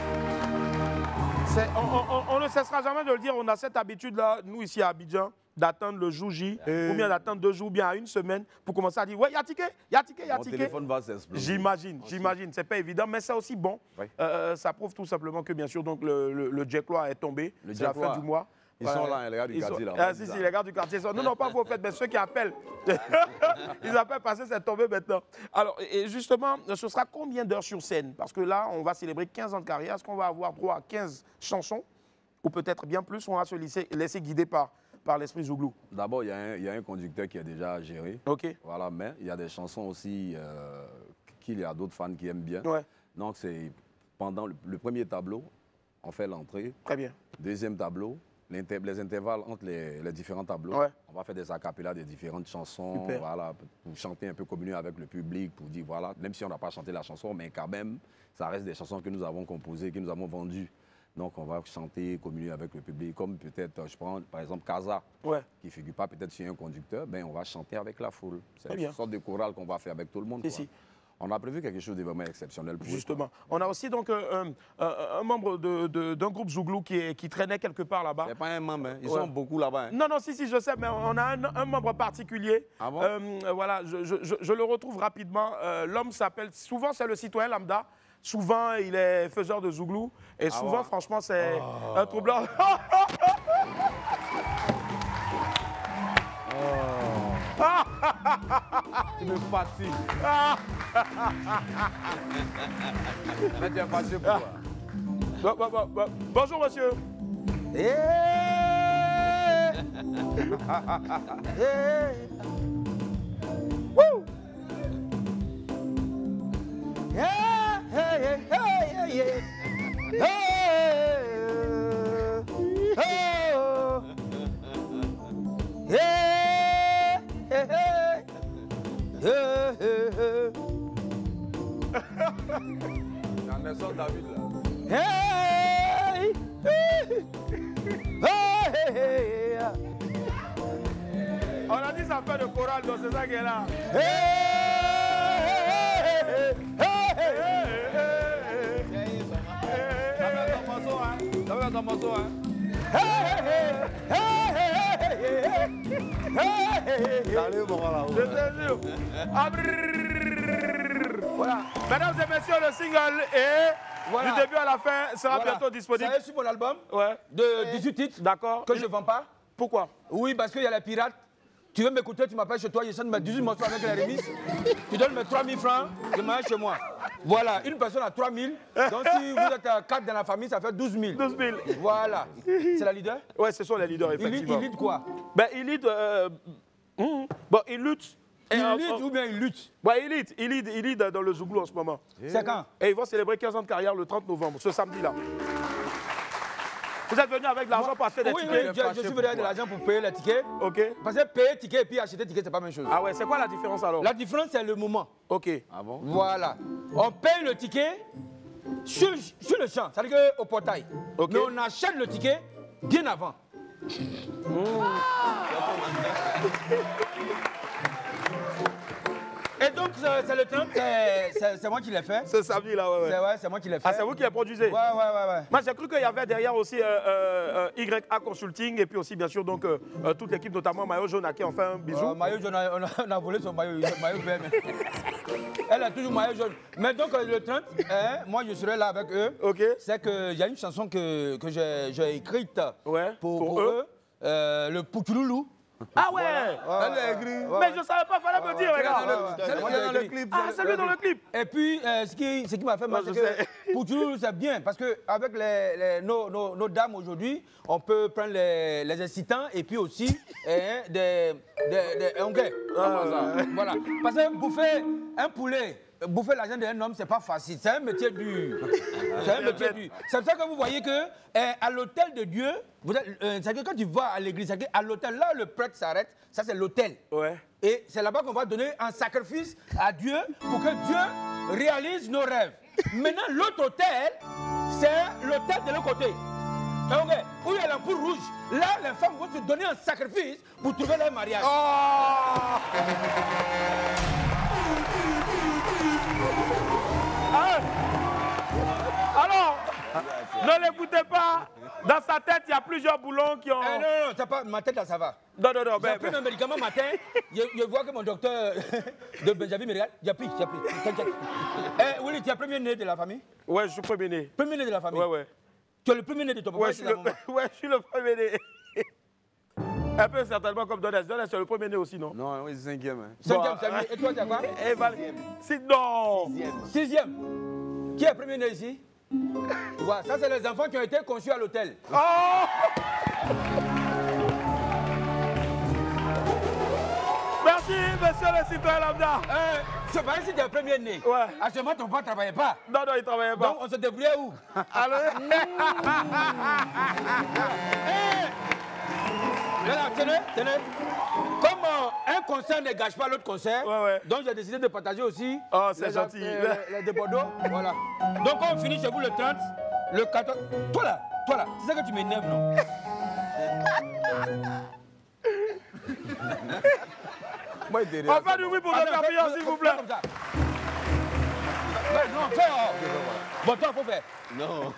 On ne cessera jamais de le dire, on a cette habitude-là, nous ici à Abidjan, d'attendre le jour J, ou bien d'attendre 2 jours, ou bien à une semaine, pour commencer à dire, ouais, il y a ticket, il y a ticket, il y a ticket. Mon téléphone va s'exploser. J'imagine, c'est pas évident, mais c'est aussi bon. Ça prouve tout simplement que, bien sûr, donc, le Jacklois est tombé, c'est la fin du mois. Ils sont là, les gars du quartier. Si, les gars du quartier sont... Non, pas vous, en fait, mais ceux qui appellent. Ils appellent parce que c'est tombé maintenant. Alors, et justement, ce sera combien d'heures sur scène? Parce que là, on va célébrer 15 ans de carrière. Est-ce qu'on va avoir droit à 15 chansons? Ou peut-être bien plus, on va se laisser guider par l'esprit Zouglou? D'abord, il y a un conducteur qui est déjà géré. Voilà, mais il y a des chansons aussi qu'il y a d'autres fans qui aiment bien. Donc, c'est pendant le premier tableau, on fait l'entrée. Très bien. Deuxième tableau, les intervalles entre les différents tableaux. Ouais. On va faire des acapellas des différentes chansons, Super. voilà, pour chanter un peu, communier avec le public, pour dire, voilà, même si on n'a pas chanté la chanson, mais quand même, ça reste des chansons que nous avons composées, que nous avons vendues. Donc, on va chanter, communier avec le public, comme peut-être, je prends par exemple Kaza, qui ne figure pas peut-être sur un conducteur, ben, on va chanter avec la foule. C'est une sorte de chorale qu'on va faire avec tout le monde. Quoi. On a prévu quelque chose de vraiment exceptionnel pour Justement. On a aussi donc un membre d'un groupe Zouglou qui traînait quelque part là-bas. C'est pas un membre, hein. Ils sont beaucoup là-bas. Hein. Non, non, si, je sais, mais on a un membre particulier. Ah bon? Voilà, je le retrouve rapidement. L'homme s'appelle, souvent c'est le citoyen lambda, souvent il est faiseur de Zouglou, et souvent, franchement, c'est un troublant. Tu me fatigues. Là, tu es passé pour quoi? Bonjour, monsieur. Woo! Anderson David là. Hey! Hey! On a dit ça fait de chorale, donc c'est ça qui est là. Ça va ton morceau, hein? Salut, mon gars. Voilà. Mesdames et messieurs, le single est du début à la fin sera bientôt disponible. Ça est sur mon album de 18 titres. D'accord. Que je ne vends pas. Pourquoi? Oui, parce qu'il y a les pirates. Tu veux m'écouter, tu m'appelles chez toi, j'essaie de mettre 18 morceaux avec les remises. Tu donnes mes 3000 francs, je m'arrête chez moi. Voilà, une personne a 3000. Donc si vous êtes 4 dans la famille, ça fait 12 000. 12 000. Voilà. C'est la leader? Oui, ce sont les leaders, effectivement. Il lead quoi? Ben, il lead... bon, il lutte. Il lead ou bien il lutte? Ouais, il lead dans le Zouglou en ce moment. C'est quand? Et ils vont célébrer 15 ans de carrière le 30 novembre, ce samedi-là. Vous êtes venu avec de l'argent pour acheter des tickets? Oui, je suis venu avec de l'argent pour payer les tickets. OK. Parce que payer ticket et puis acheter ticket, c'est pas la même chose. Ah ouais, c'est quoi la différence alors? La différence, c'est le moment. OK. Ah bon? Voilà. On paye le ticket sur le champ, c'est-à-dire au portail. Okay. Mais on achète le ticket bien avant. Et donc, c'est le 30, c'est moi qui l'ai fait. Ce samedi-là, ouais. C'est moi qui l'ai fait. Ah, c'est vous qui l'avez produisé? Ouais. Moi, j'ai cru qu'il y avait derrière aussi YA Consulting et puis aussi, bien sûr, donc, toute l'équipe, notamment Maillot Jaune, à qui on fait un bisou. Maillot Jaune, on a volé son maillot vert. Elle a toujours maillot jaune. Mais donc, le 30, moi, je serai là avec eux. OK. C'est qu'il y a une chanson que j'ai écrite pour eux, le Pouchouloulou. Ah ouais, elle est aigrie. Mais je ne savais pas, fallait me dire, regarde. C'est lui dans le clip. Ah, c'est lui dans le clip. Et puis, ce qui m'a fait mal, c'est que Pouchou, c'est bien, parce qu'avec nos dames aujourd'hui, on peut prendre les incitants et puis aussi des anglais. Voilà. Parce que bouffer un poulet, bouffer l'argent d'un homme, c'est pas facile. C'est un métier dur. C'est un métier dur. C'est pour ça que vous voyez que à l'hôtel de Dieu, c'est que quand tu vas à l'église, c'est à l'hôtel, là, le prêtre s'arrête, ça c'est l'hôtel. Ouais. Et c'est là-bas qu'on va donner un sacrifice à Dieu pour que Dieu réalise nos rêves. Maintenant, l'autre hôtel, c'est l'hôtel de l'autre côté. Okay. Où il y a l'ampoule rouge. Là, les femmes vont se donner un sacrifice pour trouver leur mariage. Ah, alors, ne l'écoutez pas. Dans sa tête, il y a plusieurs boulons qui ont... non, c'est pas ma tête, là, ça va. Non. J'ai pris un médicament matin. Je vois que mon docteur de Benjamin me regarde. J'ai pris. T'inquiète. Willy, tu es premier né de la famille? Ouais, je suis premier né. Premier né de la famille? Ouais. Tu es le premier né de ton papa? Ouais, je suis le premier né. Un peu certainement comme Donès. Donès, c'est le premier né aussi, non? Non, oui, c'est cinquième. Hein. Cinquième, c'est lui. Et toi, tu as quoi? Non. Sixième. Qui est le premier né ici? Voilà, ça, c'est les enfants qui ont été conçus à l'hôtel. Oh! Merci, monsieur le citoyen lambda. C'est pas si tu es le premier né. Ouais. Actuellement, ton père ne travaillait pas. Non, il ne travaillait pas. Donc, on se débrouillait où? Alors... Là, tenez. Comme un concert ne gâche pas l'autre concert, donc j'ai décidé de partager aussi c'est gentil. Les débordeaux. Voilà. Donc on finit chez vous le 30, le 14. Toi là, c'est ça que tu m'énerves, non? Moi, il derrière. On fait du bruit pour le papillon, s'il vous plaît. Non, fais. Bon, toi, faut faire. Non.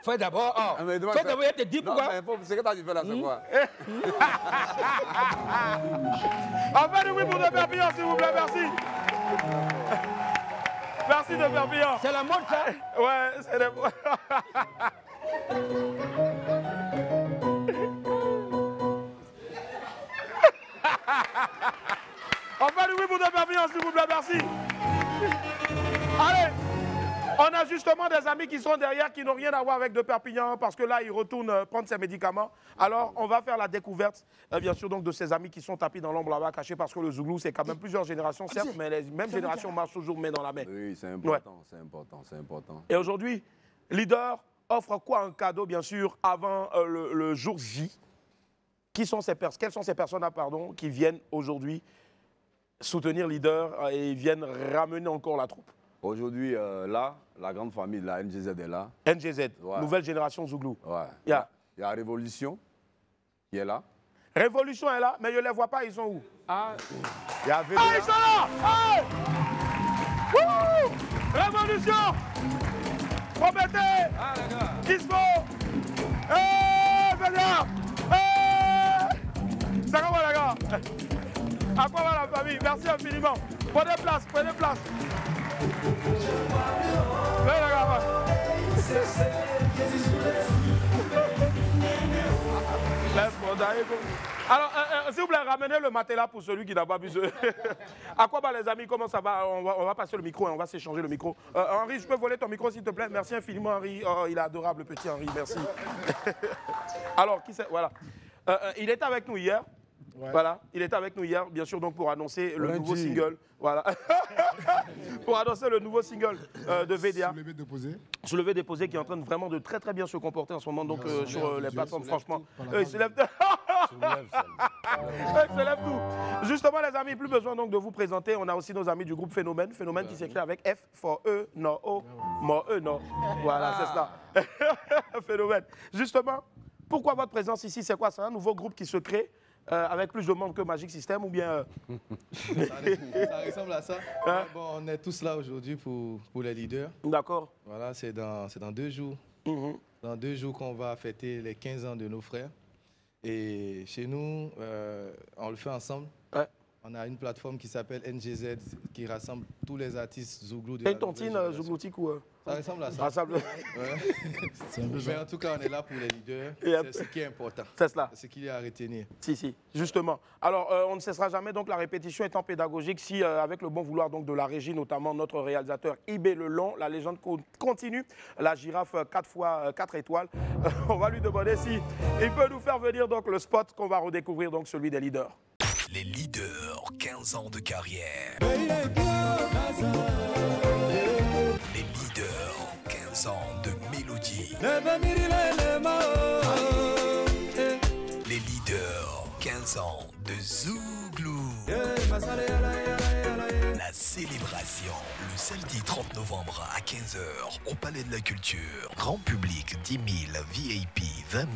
Fais d'abord. Fais d'abord, il te dit pourquoi. C'est que tu as dit faire là, c'est quoi? On fait du bruit pour le papillon, s'il vous plaît, merci. Merci de papillon. C'est la mode, ça? Ouais, c'est la mode. On fait du bruit pour le papillon, s'il vous plaît, merci. Allez, on a justement des amis qui sont derrière, qui n'ont rien à voir avec De Perpignan, parce que là, ils retournent prendre ses médicaments. Alors, on va faire la découverte, bien sûr, donc, de ces amis qui sont tapis dans l'ombre là-bas, cachés, parce que le Zouglou, c'est quand même plusieurs générations, certes, mais les mêmes générations marchent toujours main dans la main. Oui, c'est important, c'est important. Et aujourd'hui, Leader offre quoi en cadeau, bien sûr, avant le jour J? Quelles sont ces personnes qui viennent aujourd'hui soutenir Leader et viennent ramener encore la troupe? Aujourd'hui, là, la grande famille de la NGZ est là. NGZ, nouvelle génération Zouglou. Ouais. Il y a Révolution qui est là. Révolution est là, mais je ne les vois pas, ils sont où? Il y a VDA. Ah, ils sont là! Hey! Wouh! Révolution! Prométhée! Kismo! VDA! Ça va, les gars? À quoi va la famille? Merci infiniment. Prenez place, prenez place. Alors, s'il vous plaît, ramenez le matelas pour celui qui n'a pas besoin. À quoi va les amis? Comment ça va? On va passer le micro et on va s'échanger le micro. Henri, je peux voler ton micro s'il te plaît? Merci infiniment Henri. Oh, il est adorable le petit Henri, merci. Alors, qui c'est? Voilà. Il était avec nous hier. Ouais. Voilà, il était avec nous hier, bien sûr, donc pour annoncer le nouveau single. Voilà. Pour annoncer le nouveau single de VDA. Soulevé déposé, qui est en train de vraiment de très très bien se comporter en ce moment, donc sur les plateformes, franchement. Il se lève tout. Justement, les amis, plus besoin donc de vous présenter. On a aussi nos amis du groupe Phénomène. Phénomène qui s'écrit avec F for E, non, O, mo, E, non. Voilà, c'est cela. Phénomène. Justement, pourquoi votre présence ici? C'est quoi? C'est un nouveau groupe qui se crée avec plus de membres que Magic System ou bien... Ça ressemble à ça. Hein? Bon, on est tous là aujourd'hui pour les leaders. D'accord. Voilà, c'est dans 2 jours. Dans 2 jours qu'on va fêter les 15 ans de nos frères. Et chez nous, on le fait ensemble. Ouais. On a une plateforme qui s'appelle NGZ qui rassemble tous les artistes Zouglou. Et tontine zougloutique ou... Ça ressemble à ça. Mais en tout cas, on est là pour les leaders. C'est ce qui est important. C'est cela. C'est ce qu'il y a à retenir. Si, justement. Alors, on ne cessera jamais, donc la répétition étant pédagogique, si avec le bon vouloir donc, de la régie, notamment notre réalisateur Ibé Lelon, la légende continue, la girafe 4x4 étoiles, on va lui demander si il peut nous faire venir donc le spot qu'on va redécouvrir, donc celui des leaders. Les leaders, 15 ans de carrière. Les leaders, 15 ans de mélodie. Les leaders, 15 ans de Zouglou. La célébration, le samedi 30 novembre à 15h au Palais de la Culture. Grand public 10 000, VIP 20 000,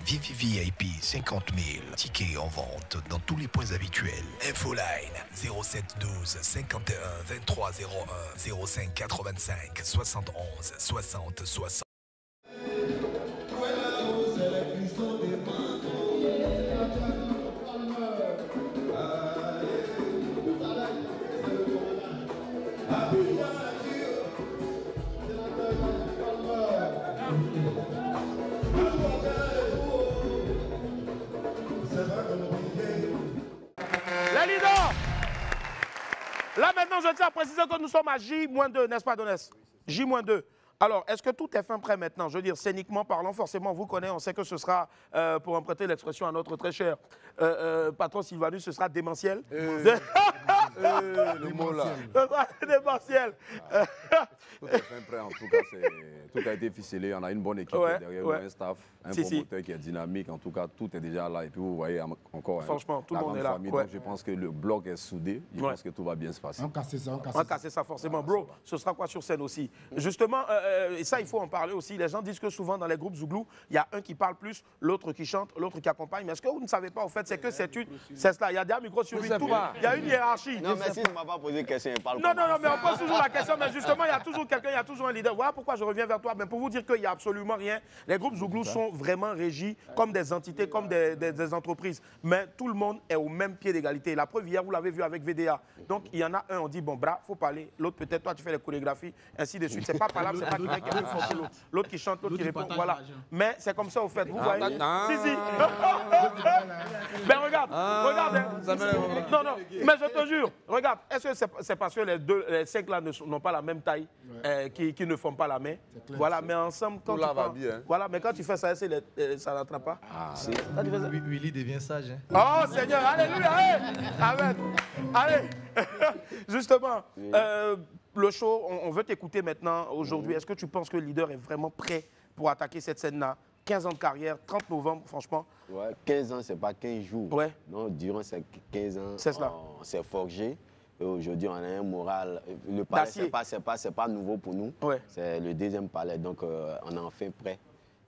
VIP 50 000. Tickets en vente dans tous les points habituels. Infoline 07 12 51 23 01 05 85 71 60 60. Les leaders! Là maintenant, je tiens à préciser que nous sommes à J-2, n'est-ce pas, Donès? J-2. Alors, est-ce que tout est fin prêt maintenant? Je veux dire, scéniquement parlant, forcément, on vous connaît, on sait que ce sera, pour emprunter l'expression à notre très cher patron Sylvanus, ce sera démentiel. Le mot là. Ce sera démentiel. Tout est fin prêt, en tout cas, tout a été ficelé. On a une bonne équipe derrière nous, un staff, un promoteur qui est dynamique. En tout cas, tout est déjà là. Et puis, vous voyez encore franchement, tout le monde est là. Donc, je pense que le bloc est soudé. Je pense que tout va bien se passer. On casse ça forcément. Bro, ce sera quoi sur scène aussi? Justement, et ça, il faut en parler aussi. Les gens disent que souvent, dans les groupes Zouglou, il y a un qui parle plus, l'autre qui chante, l'autre qui accompagne. Mais est-ce que vous ne savez pas, au fait, c'est que c'est cela. Il y a des micros sur lui. Il y a une hiérarchie. Non, mais si tu ne m'as pas posé question, il parle non, mais on pose toujours la question. Mais justement, il y a toujours quelqu'un, il y a toujours un leader. Voilà pourquoi je reviens vers toi. Mais pour vous dire qu'il n'y a absolument rien. Les groupes Zouglou sont vraiment régis comme des entités, comme des entreprises. Mais tout le monde est au même pied d'égalité. La preuve, hier, vous l'avez vu avec VDA. Donc, il y en a un, on dit, bon, bras, il faut parler. L'autre, peut-être, toi, tu fais les chorégraphies, ainsi de suite. C'est pas par là, c'est pas quelqu'un qui est plus fort que l'autre. L'autre qui chante, l'autre qui répond. Voilà. Mais c'est comme ça, au fait. Vous voyez? Si. Mais regarde. Non, mais je te jure, regarde, est-ce que c'est parce que les 5 là n'ont pas la même taille qui ne font pas la main? Voilà, mais ensemble, quand tu prends, voilà, mais quand tu fais ça, ça n'attrape pas. Willy devient sage. Oh Seigneur, alléluia, amen. Allez, justement, le show, on veut t'écouter maintenant, aujourd'hui. Est-ce que tu penses que le leader est vraiment prêt pour attaquer cette scène-là? 15 ans de carrière, 30 novembre, franchement. Ouais, 15 ans, c'est pas 15 jours. Ouais. Non, durant ces 15 ans, on s'est forgé. Et aujourd'hui, on a un moral. Le palais, c'est pas nouveau pour nous. Ouais. C'est le deuxième palais. Donc, on est enfin prêt.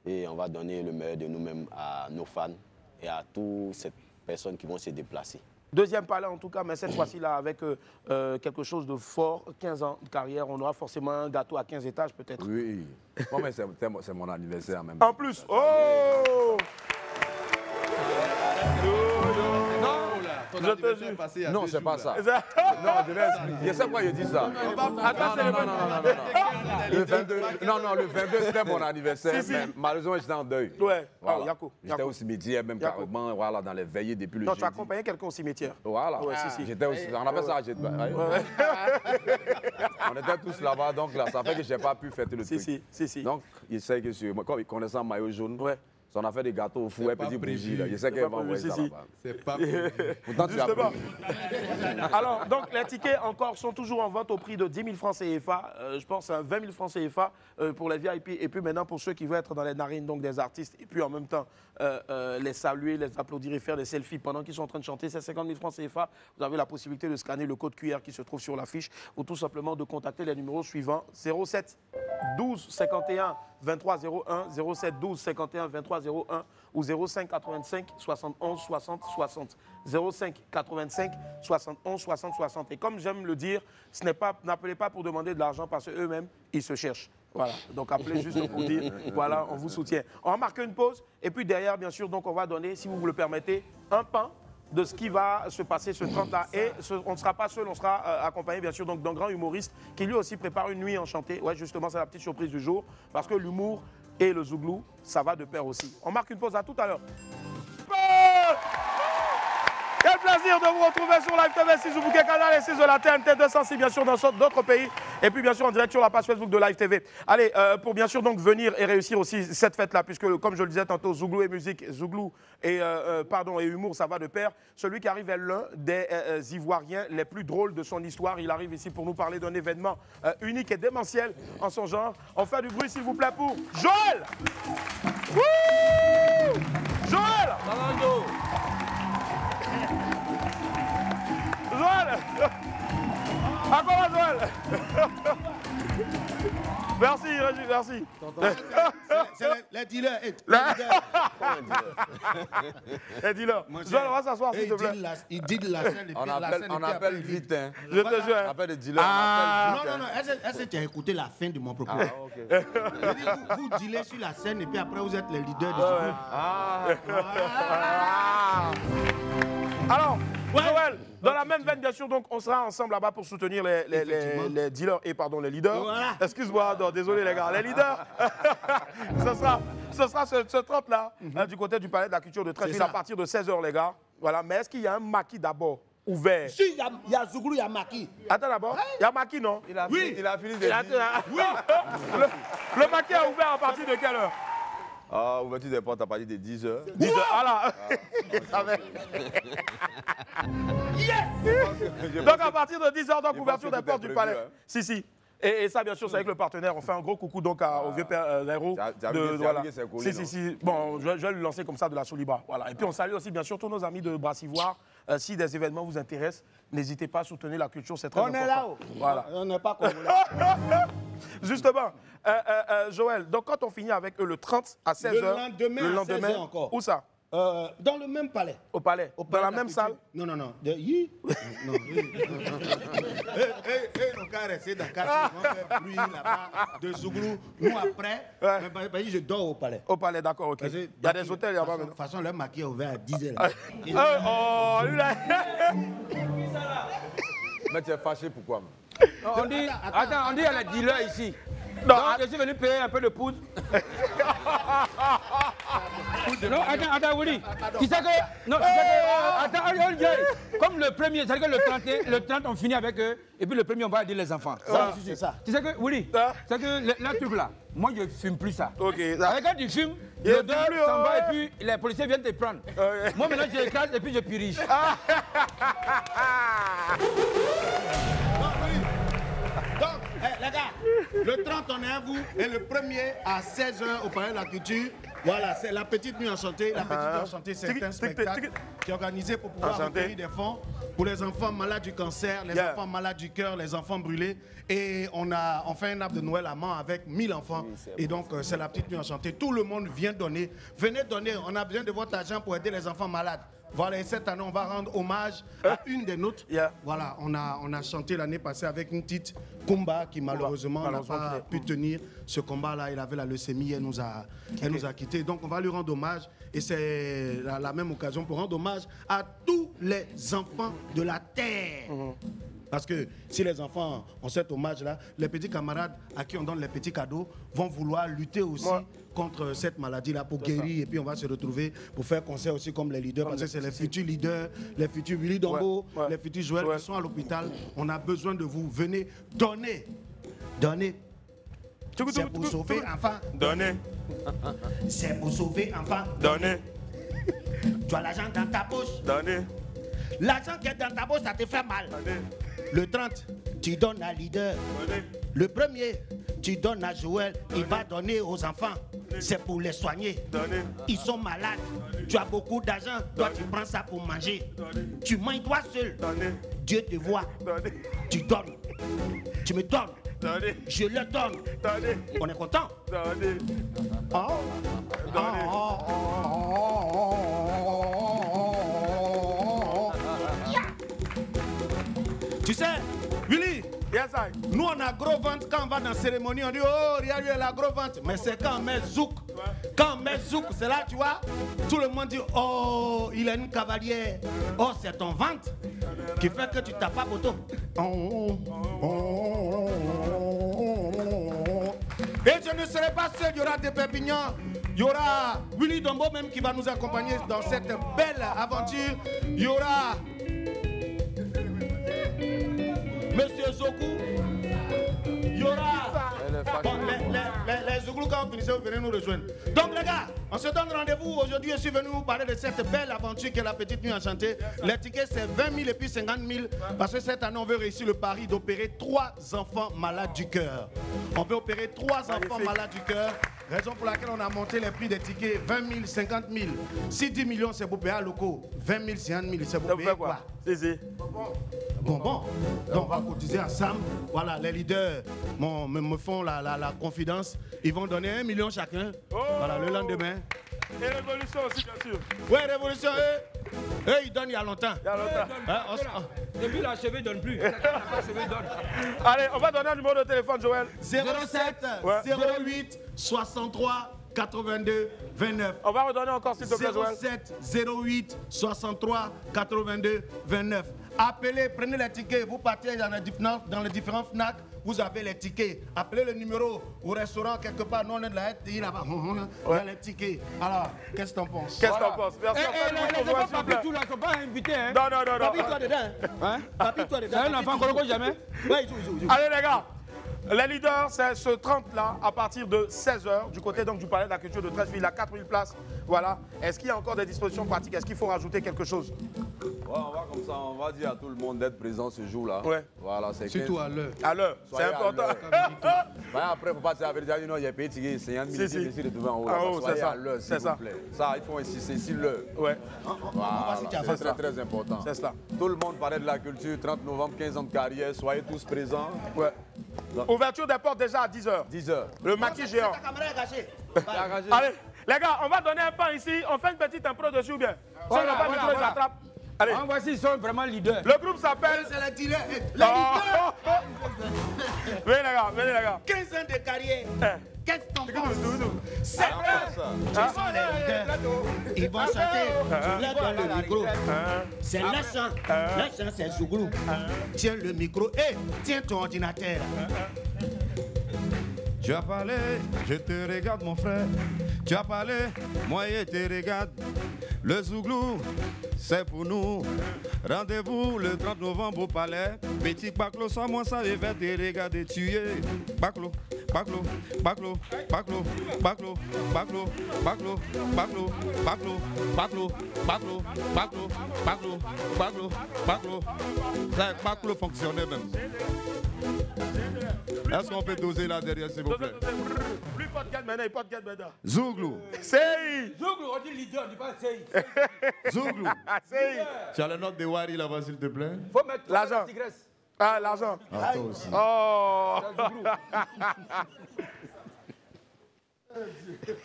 Et on va donner le meilleur de nous-mêmes à nos fans et à toutes ces personnes qui vont se déplacer. Deuxième palais en tout cas, mais cette fois-ci là avec quelque chose de fort, 15 ans de carrière, on aura forcément un gâteau à 15 étages peut-être. Oui, bon, mais c'est mon anniversaire même. En plus, oh Je te jure. Non, c'est pas ça. Non, je vais expliquer. Je sais pourquoi je dis ça. Le 22, c'était mon anniversaire. Mais malheureusement, j'étais en deuil. Ouais. Voilà. J'étais au cimetière, même carrément, voilà, dans les veillées depuis le jeudi. Non, tu as accompagné quelqu'un au cimetière. Voilà. J'étais aussi. On appelle ça. On était tous là-bas, donc là, ça fait que je n'ai pas pu fêter le truc. Donc, il sait que comme il connaissait un maillot jaune. On a fait des gâteaux au fou, un petit Brigitte, là. Je sais qu'elle va envoyer ça là-bas. C'est pas pourtant, tu as pris. Alors, donc, les tickets encore sont toujours en vente au prix de 10 000 francs CFA. Je pense à 20 000 francs CFA pour les VIP. Et puis maintenant, pour ceux qui veulent être dans les narines donc des artistes, et puis en même temps, les saluer, les applaudir et faire des selfies pendant qu'ils sont en train de chanter, c'est 50 000 francs CFA. Vous avez la possibilité de scanner le code QR qui se trouve sur l'affiche ou tout simplement de contacter les numéros suivants 07 12 51 23 01, 07 12 51 23 01 ou 05 85 71 60 60. 05 85 71 60 60. Et comme j'aime le dire, n'appelez pas pour demander de l'argent parce qu'eux-mêmes, ils se cherchent. Voilà, donc appelez juste pour dire, voilà, on vous soutient. On va marquer une pause et puis derrière, bien sûr, donc on va donner, si vous le permettez, un pain de ce qui va se passer ce 30-là. Et on ne sera pas seul, on sera accompagné, bien sûr, d'un grand humoriste qui lui aussi prépare une nuit enchantée. Ouais, justement, c'est la petite surprise du jour parce que l'humour et le zouglou, ça va de pair aussi. On marque une pause, à tout à l'heure. Quel plaisir de vous retrouver sur Live TV 6 ou Bouquet Canal et 6 de la TNT 206, bien sûr, dans d'autres pays. Et puis, bien sûr, en direct sur la page Facebook de Live TV. Allez, pour bien sûr donc venir et réussir aussi cette fête-là, puisque, comme je le disais tantôt, Zouglou et musique, Zouglou et, et humour, ça va de pair. Celui qui arrive est l'un des Ivoiriens les plus drôles de son histoire. Il arrive ici pour nous parler d'un événement unique et démentiel en son genre. On fait du bruit, s'il vous plaît, pour Joël. Wouh! Joël! Joël! Encore Joël! Merci, Régis, merci. C'est les dealers. Les dealers. Joël, on va s'asseoir, s'il te plaît. Il dit de la scène et puis la scène. On appelle vite, hein. Je te jure. On appelle les dealers, on appelle vite. Non. Est-ce que tu as écouté la fin de mon propos? Vous dealez sur la scène et puis après vous êtes les leaders du groupe. Alors, Joël, dans la même veine, bien sûr, donc on sera ensemble là-bas pour soutenir les dealers et les leaders. Voilà. Excuse-moi, désolé les gars, les leaders. ce sera ce 30-là, du côté du Palais de la Culture de Treichville à partir de 16h, les gars. Voilà, mais est-ce qu'il y a un maquis d'abord ouvert? Si, il y a Zouglou, il y a maquis. Attends d'abord, il y a maquis, non? Il a fini de dire. Oui. Le maquis est ouvert à partir de quelle heure? Ouverture des portes à partir de 10h. 10h, voilà. Yes! Donc à partir de 10h, donc ouverture des portes du palais. Si. Et ça, bien sûr, c'est avec le partenaire. On fait un gros coucou donc au vieux père Zairo. Si. Bon, je vais lui lancer comme ça de la Soliba. Voilà. Et puis on salue aussi, bien sûr, tous nos amis de Brassivoire. Si des événements vous intéressent, n'hésitez pas à soutenir la culture, c'est très important. On est là-haut. Voilà. On n'est pas comme là. Justement, Joël, donc quand on finit avec eux le 30 à 16h. Le lendemain, à 16h encore. Où ça? Dans le même palais. Au palais? Dans la même salle? Non. Non. Non, on va rester dans le quartier, on va faire bruit là-bas, de Zouglou. Nous, après, je dors au palais. Au palais, d'accord, ok. Il y a des hôtels là-bas. De toute façon, le maquis est ouvert à 10h. Oh, lui là. Mais tu es fâché pourquoi? On dit, attends, on dit à la dealer ici. Non, donc, je suis venu payer un peu de poudre. Non, attends, Willy. Tu sais que. Non, tu sais que. Attends, comme le premier, c'est-à-dire que le 30, on finit avec eux, et puis le premier, on va aider les enfants. C'est ça. Tu sais que, Willy, c'est que le truc là, moi, je ne fume plus ça. Ok. Avec quand tu fumes, l'odeur s'en va, et puis les policiers viennent te prendre. Moi, maintenant, je écrase, et puis je purige. Donc, les gars, le 30 on est à vous et le premier à 16h au Palais de la Culture. Voilà, c'est la petite nuit enchantée. La petite nuit enchantée, c'est un spectacle qui est organisé pour pouvoir recueillir des fonds pour les enfants malades du cancer, les enfants malades du cœur, les enfants brûlés. Et on fait un arbre de Noël à Mans avec 1000 enfants. Et donc, c'est la petite nuit enchantée. Tout le monde vient donner. Venez donner. On a besoin de votre argent pour aider les enfants malades. Voilà, et cette année, on va rendre hommage à une des nôtres. Voilà, on a chanté l'année passée avec une petite Kumba qui malheureusement n'a pas pu tenir ce combat-là. Il avait la leucémie, elle nous a quittés. Donc on va lui rendre hommage et c'est la même occasion pour rendre hommage à tous les enfants de la terre. Parce que si les enfants ont cet hommage-là, les petits camarades à qui on donne les petits cadeaux vont vouloir lutter aussi contre cette maladie-là pour guérir. Et puis on va se retrouver pour faire concert aussi comme les leaders. Parce que c'est les futurs leaders, les futurs Willy Dombo, les futurs Joël qui sont à l'hôpital. On a besoin de vous. Venez, donnez. Donnez. C'est pour sauver enfants. Donnez. C'est pour sauver enfants. Donnez. Tu as l'argent dans ta poche. Donnez. L'argent qui est dans ta poche, ça te fait mal. Le 30, tu donnes à leader. Le premier, tu donnes à Joël. Il va donner aux enfants. C'est pour les soigner. Ils sont malades. Tu as beaucoup d'argent. Toi, tu prends ça pour manger. Tu manges toi seul. Dieu te voit. Tu donnes. Tu me donnes. Je le donne. On est content. Tu sais, Willy, nous on a gros ventre quand on va dans la cérémonie, on dit oh, il y a la gros ventre. Mais c'est quand on met zouk. Quand on met zouk, c'est là, tu vois, tout le monde dit oh, il a une cavalière. Oh, c'est ton ventre qui fait que tu tapes pas photo. Et je ne serai pas seul, il y aura des Perpignan. Il y aura Willy Dombo même qui va nous accompagner dans cette belle aventure. Il y aura Monsieur Zoku, il y aura les Zouglous quand vous finissez, vous venez nous rejoindre. Donc les gars, on se donne rendez-vous aujourd'hui. Je suis venu vous parler de cette belle aventure qui est la petite nuit enchantée. Les tickets c'est 20 000 et puis 50 000 parce que cette année on veut réussir le pari d'opérer 3 enfants malades du cœur. On veut opérer 3 enfants malades du cœur. Raison pour laquelle on a monté les prix des tickets 20 000, 50 000. Si 10 millions c'est pour payer à locaux, 20 000, 50 000 c'est pour payer quoi? Bon. Donc on va cotiser ensemble. Voilà, les leaders me font la confidence. Ils vont donner 1 million chacun. Voilà, le lendemain. Et Révolution aussi, bien sûr. Oui, Révolution, eux, ils donnent il y a longtemps. Depuis la cheveux, ils ne donnent plus. Allez, on va donner un numéro de téléphone, Joël. 07 08 63 82 29. On va redonner encore, s'il te plaît, Joël. 07 08 63 82 29. Appelez, prenez les tickets. Vous partez dans les différents FNAC. Vous avez les tickets. Appelez le numéro au restaurant quelque part. Non, on est là-bas. Il y a les tickets. Alors, qu'est-ce que t'en penses? Qu'est-ce que t'en penses? Merci. Les enfants Papi tout là, ils ne sont pas invités. Hein? Non. Papi, toi dedans. Papi, toi dedans. C'est un enfant qu'on ne jamais. Oui, allez, les gars. Les leaders, c'est ce 30-là, à partir de 16h, du côté donc, du Palais de la Culture de Treichville, à 4000 places. Voilà. Est-ce qu'il y a encore des dispositions pratiques? Est-ce qu'il faut rajouter quelque chose? On va comme ça, on va dire à tout le monde d'être présent ce jour-là. Ouais. Voilà, c'est surtout à l'heure. À l'heure, c'est important. Après, il ne faut pas dire dire non, il y a payé 50 000 ici de trouver en haut. Soyez à l'heure, s'il vous plaît. Ça, il faut insister sur l'heure. Ouais. Voilà, c'est très, très important. C'est cela. Tout le monde parlait de la culture, 30 novembre, 15 ans de carrière, soyez tous présents. Ouais. Ouverture des portes déjà à 10h. 10h. Le maquis géant. Allez, les gars, on va donner un pain ici. On fait une petite impro dessus ou bien? Voilà, ça, voilà, j'attrape. Allez. En voici, ils sont vraiment leaders. Le groupe s'appelle... C'est les dealers. Venez les gars, venez les gars. 15 ans de carrière. Qu'est-ce qu'on pense? C'est vrai. Ce sont les leaders. Ils vont chanter. Je leur donne le micro. C'est leur chant. Leur chant, c'est Zouglou. Tiens le micro et tiens ton ordinateur. Tu as parlé, je te regarde mon frère. Tu as parlé, moi je te regarde. Le Zouglou, c'est pour nous. Rendez-vous le 30 novembre au palais. Petit Baclo, sans moi ça, je vais te regarder tuer. Baclo, Baclo, Baclo, Baclo, Baclo, Baclo, Baclo, Baclo, Baclo, Baclo, Baclo, Baclo, Baclo, Baclo, Baclo. Baclo fonctionnait même. Est-ce qu'on peut doser là derrière, s'il vous plaît? Plus pas de gars maintenant, pas de gars maintenant. Zouglou. Sei. Zouglou, on dit leader, on dit pas Sei. Zouglou. Sei. Tu as le nom de Wari là-bas, s'il te plaît? Faut mettre l'argent. Ah, l'argent. Ah, toi aussi. Oh.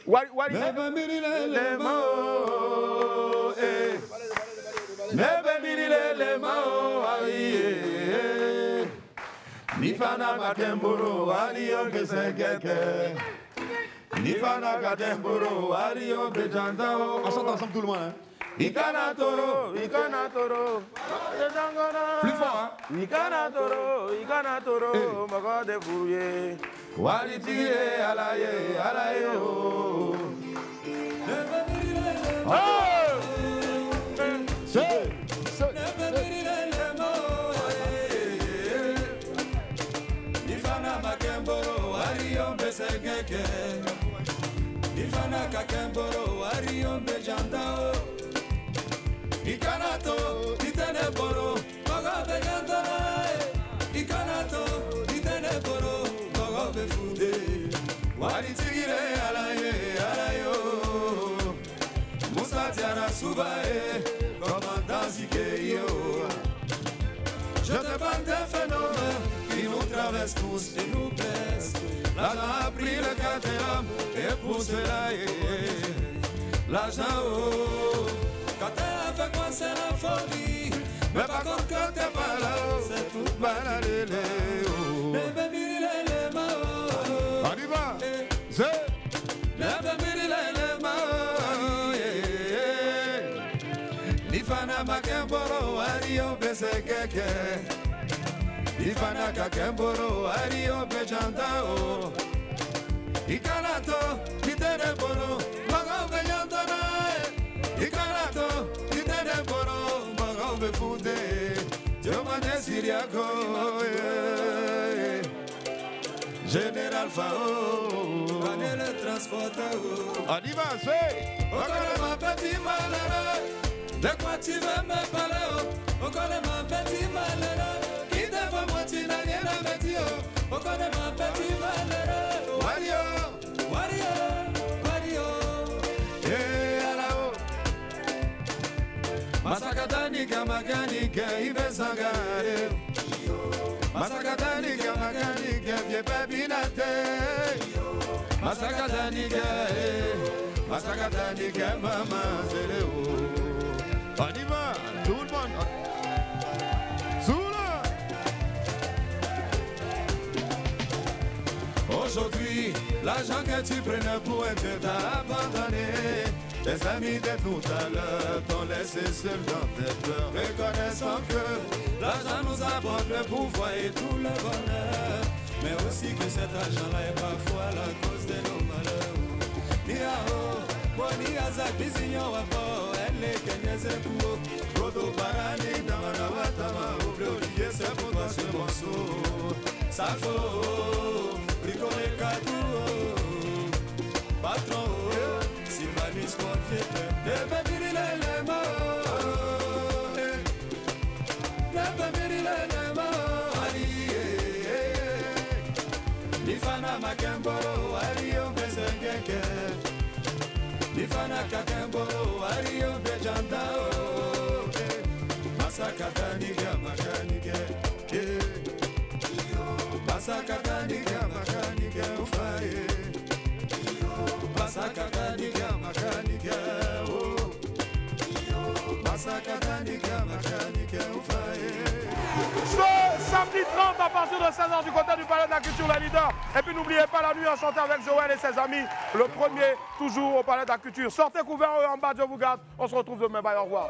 Wari. Nifana Katemboro, Wario Kesekeke. Nifana Katemboro, Wario Bejandao. On chante ensemble tout le monde, hein? Ikanatoro, Ikanatoro. Plus fort, hein? Ikanatoro, Mago de Fouye. Wari Tigre, Alaye, Alaye, oh. C'est. Ifana kakemboro ariyo bejandao Ikanato iteneboro Gogo bejandao Ikanato iteneboro Gogo befude Wari tigire alayo Musa tiara subae Commandant Zikeyo Je te parle des phénomènes qui nous traversent tous et nous blessent. L'argent a pris le cœur de l'homme et pour cela, l'argent, oh, quand t'es avec moi, c'est la folie. Mais par contre, quand t'es pas là, c'est tout baladé. Bébé, les mains. On y va. C'est. Bébé, les mains. Nifana makemboro, ario bese keke. Ifana kakemboro, ario bejandao. Ikanato, iteneboro, mago bejandana. Ikanato, iteneboro, mago befude. Diomane Siriaco, Général Fao, Mané le transporteur. On y va, c'est. Okole ma petit malheureux, de quoi tu veux me parler? Okole ma petit malheureux. Tu n'as rien à me dire, on connaît ma petit malheureux. Wario, Wario, yeah, alao. Masakatani kamagani ke ibe sangare. Masakatani kamagani ke vie babinate. Masakatani ke mama zereo. On y va, tout le monde. Aujourd'hui, l'argent que tu prenais pour un Dieu t'a abandonné. Tes amis de tout à l'heure t'ont laissé seul dans tes peurs. Reconnaissant que l'argent nous apporte le pouvoir et tout le bonheur. Mais aussi que cet argent-là est parfois la cause de nos malheurs. Niao, Boni Azak, Bisignon, Wappo, elle est Kenyese Pouo. Rodo Parani, Namanawatama, Ouble Olivier, c'est pour toi ce morceau. Safo. Bricole Katou, patron, Sylvanis Pontier, de Bébirile les mots. makemboro ario besengeke Nifana kakemboro ario bejandao Masakatanika makanike Masakatanika makanike ufaye Masakatanika makanike Masakatanika makanike ufaye. Samedi 30 à partir de 16h du côté du Palais de la Culture, les leaders. Et puis n'oubliez pas la nuit enchantée avec Joël et ses amis. Le premier, toujours au Palais de la Culture. Sortez couverts en bas, Dieu vous garde. On se retrouve demain. Bye, au revoir.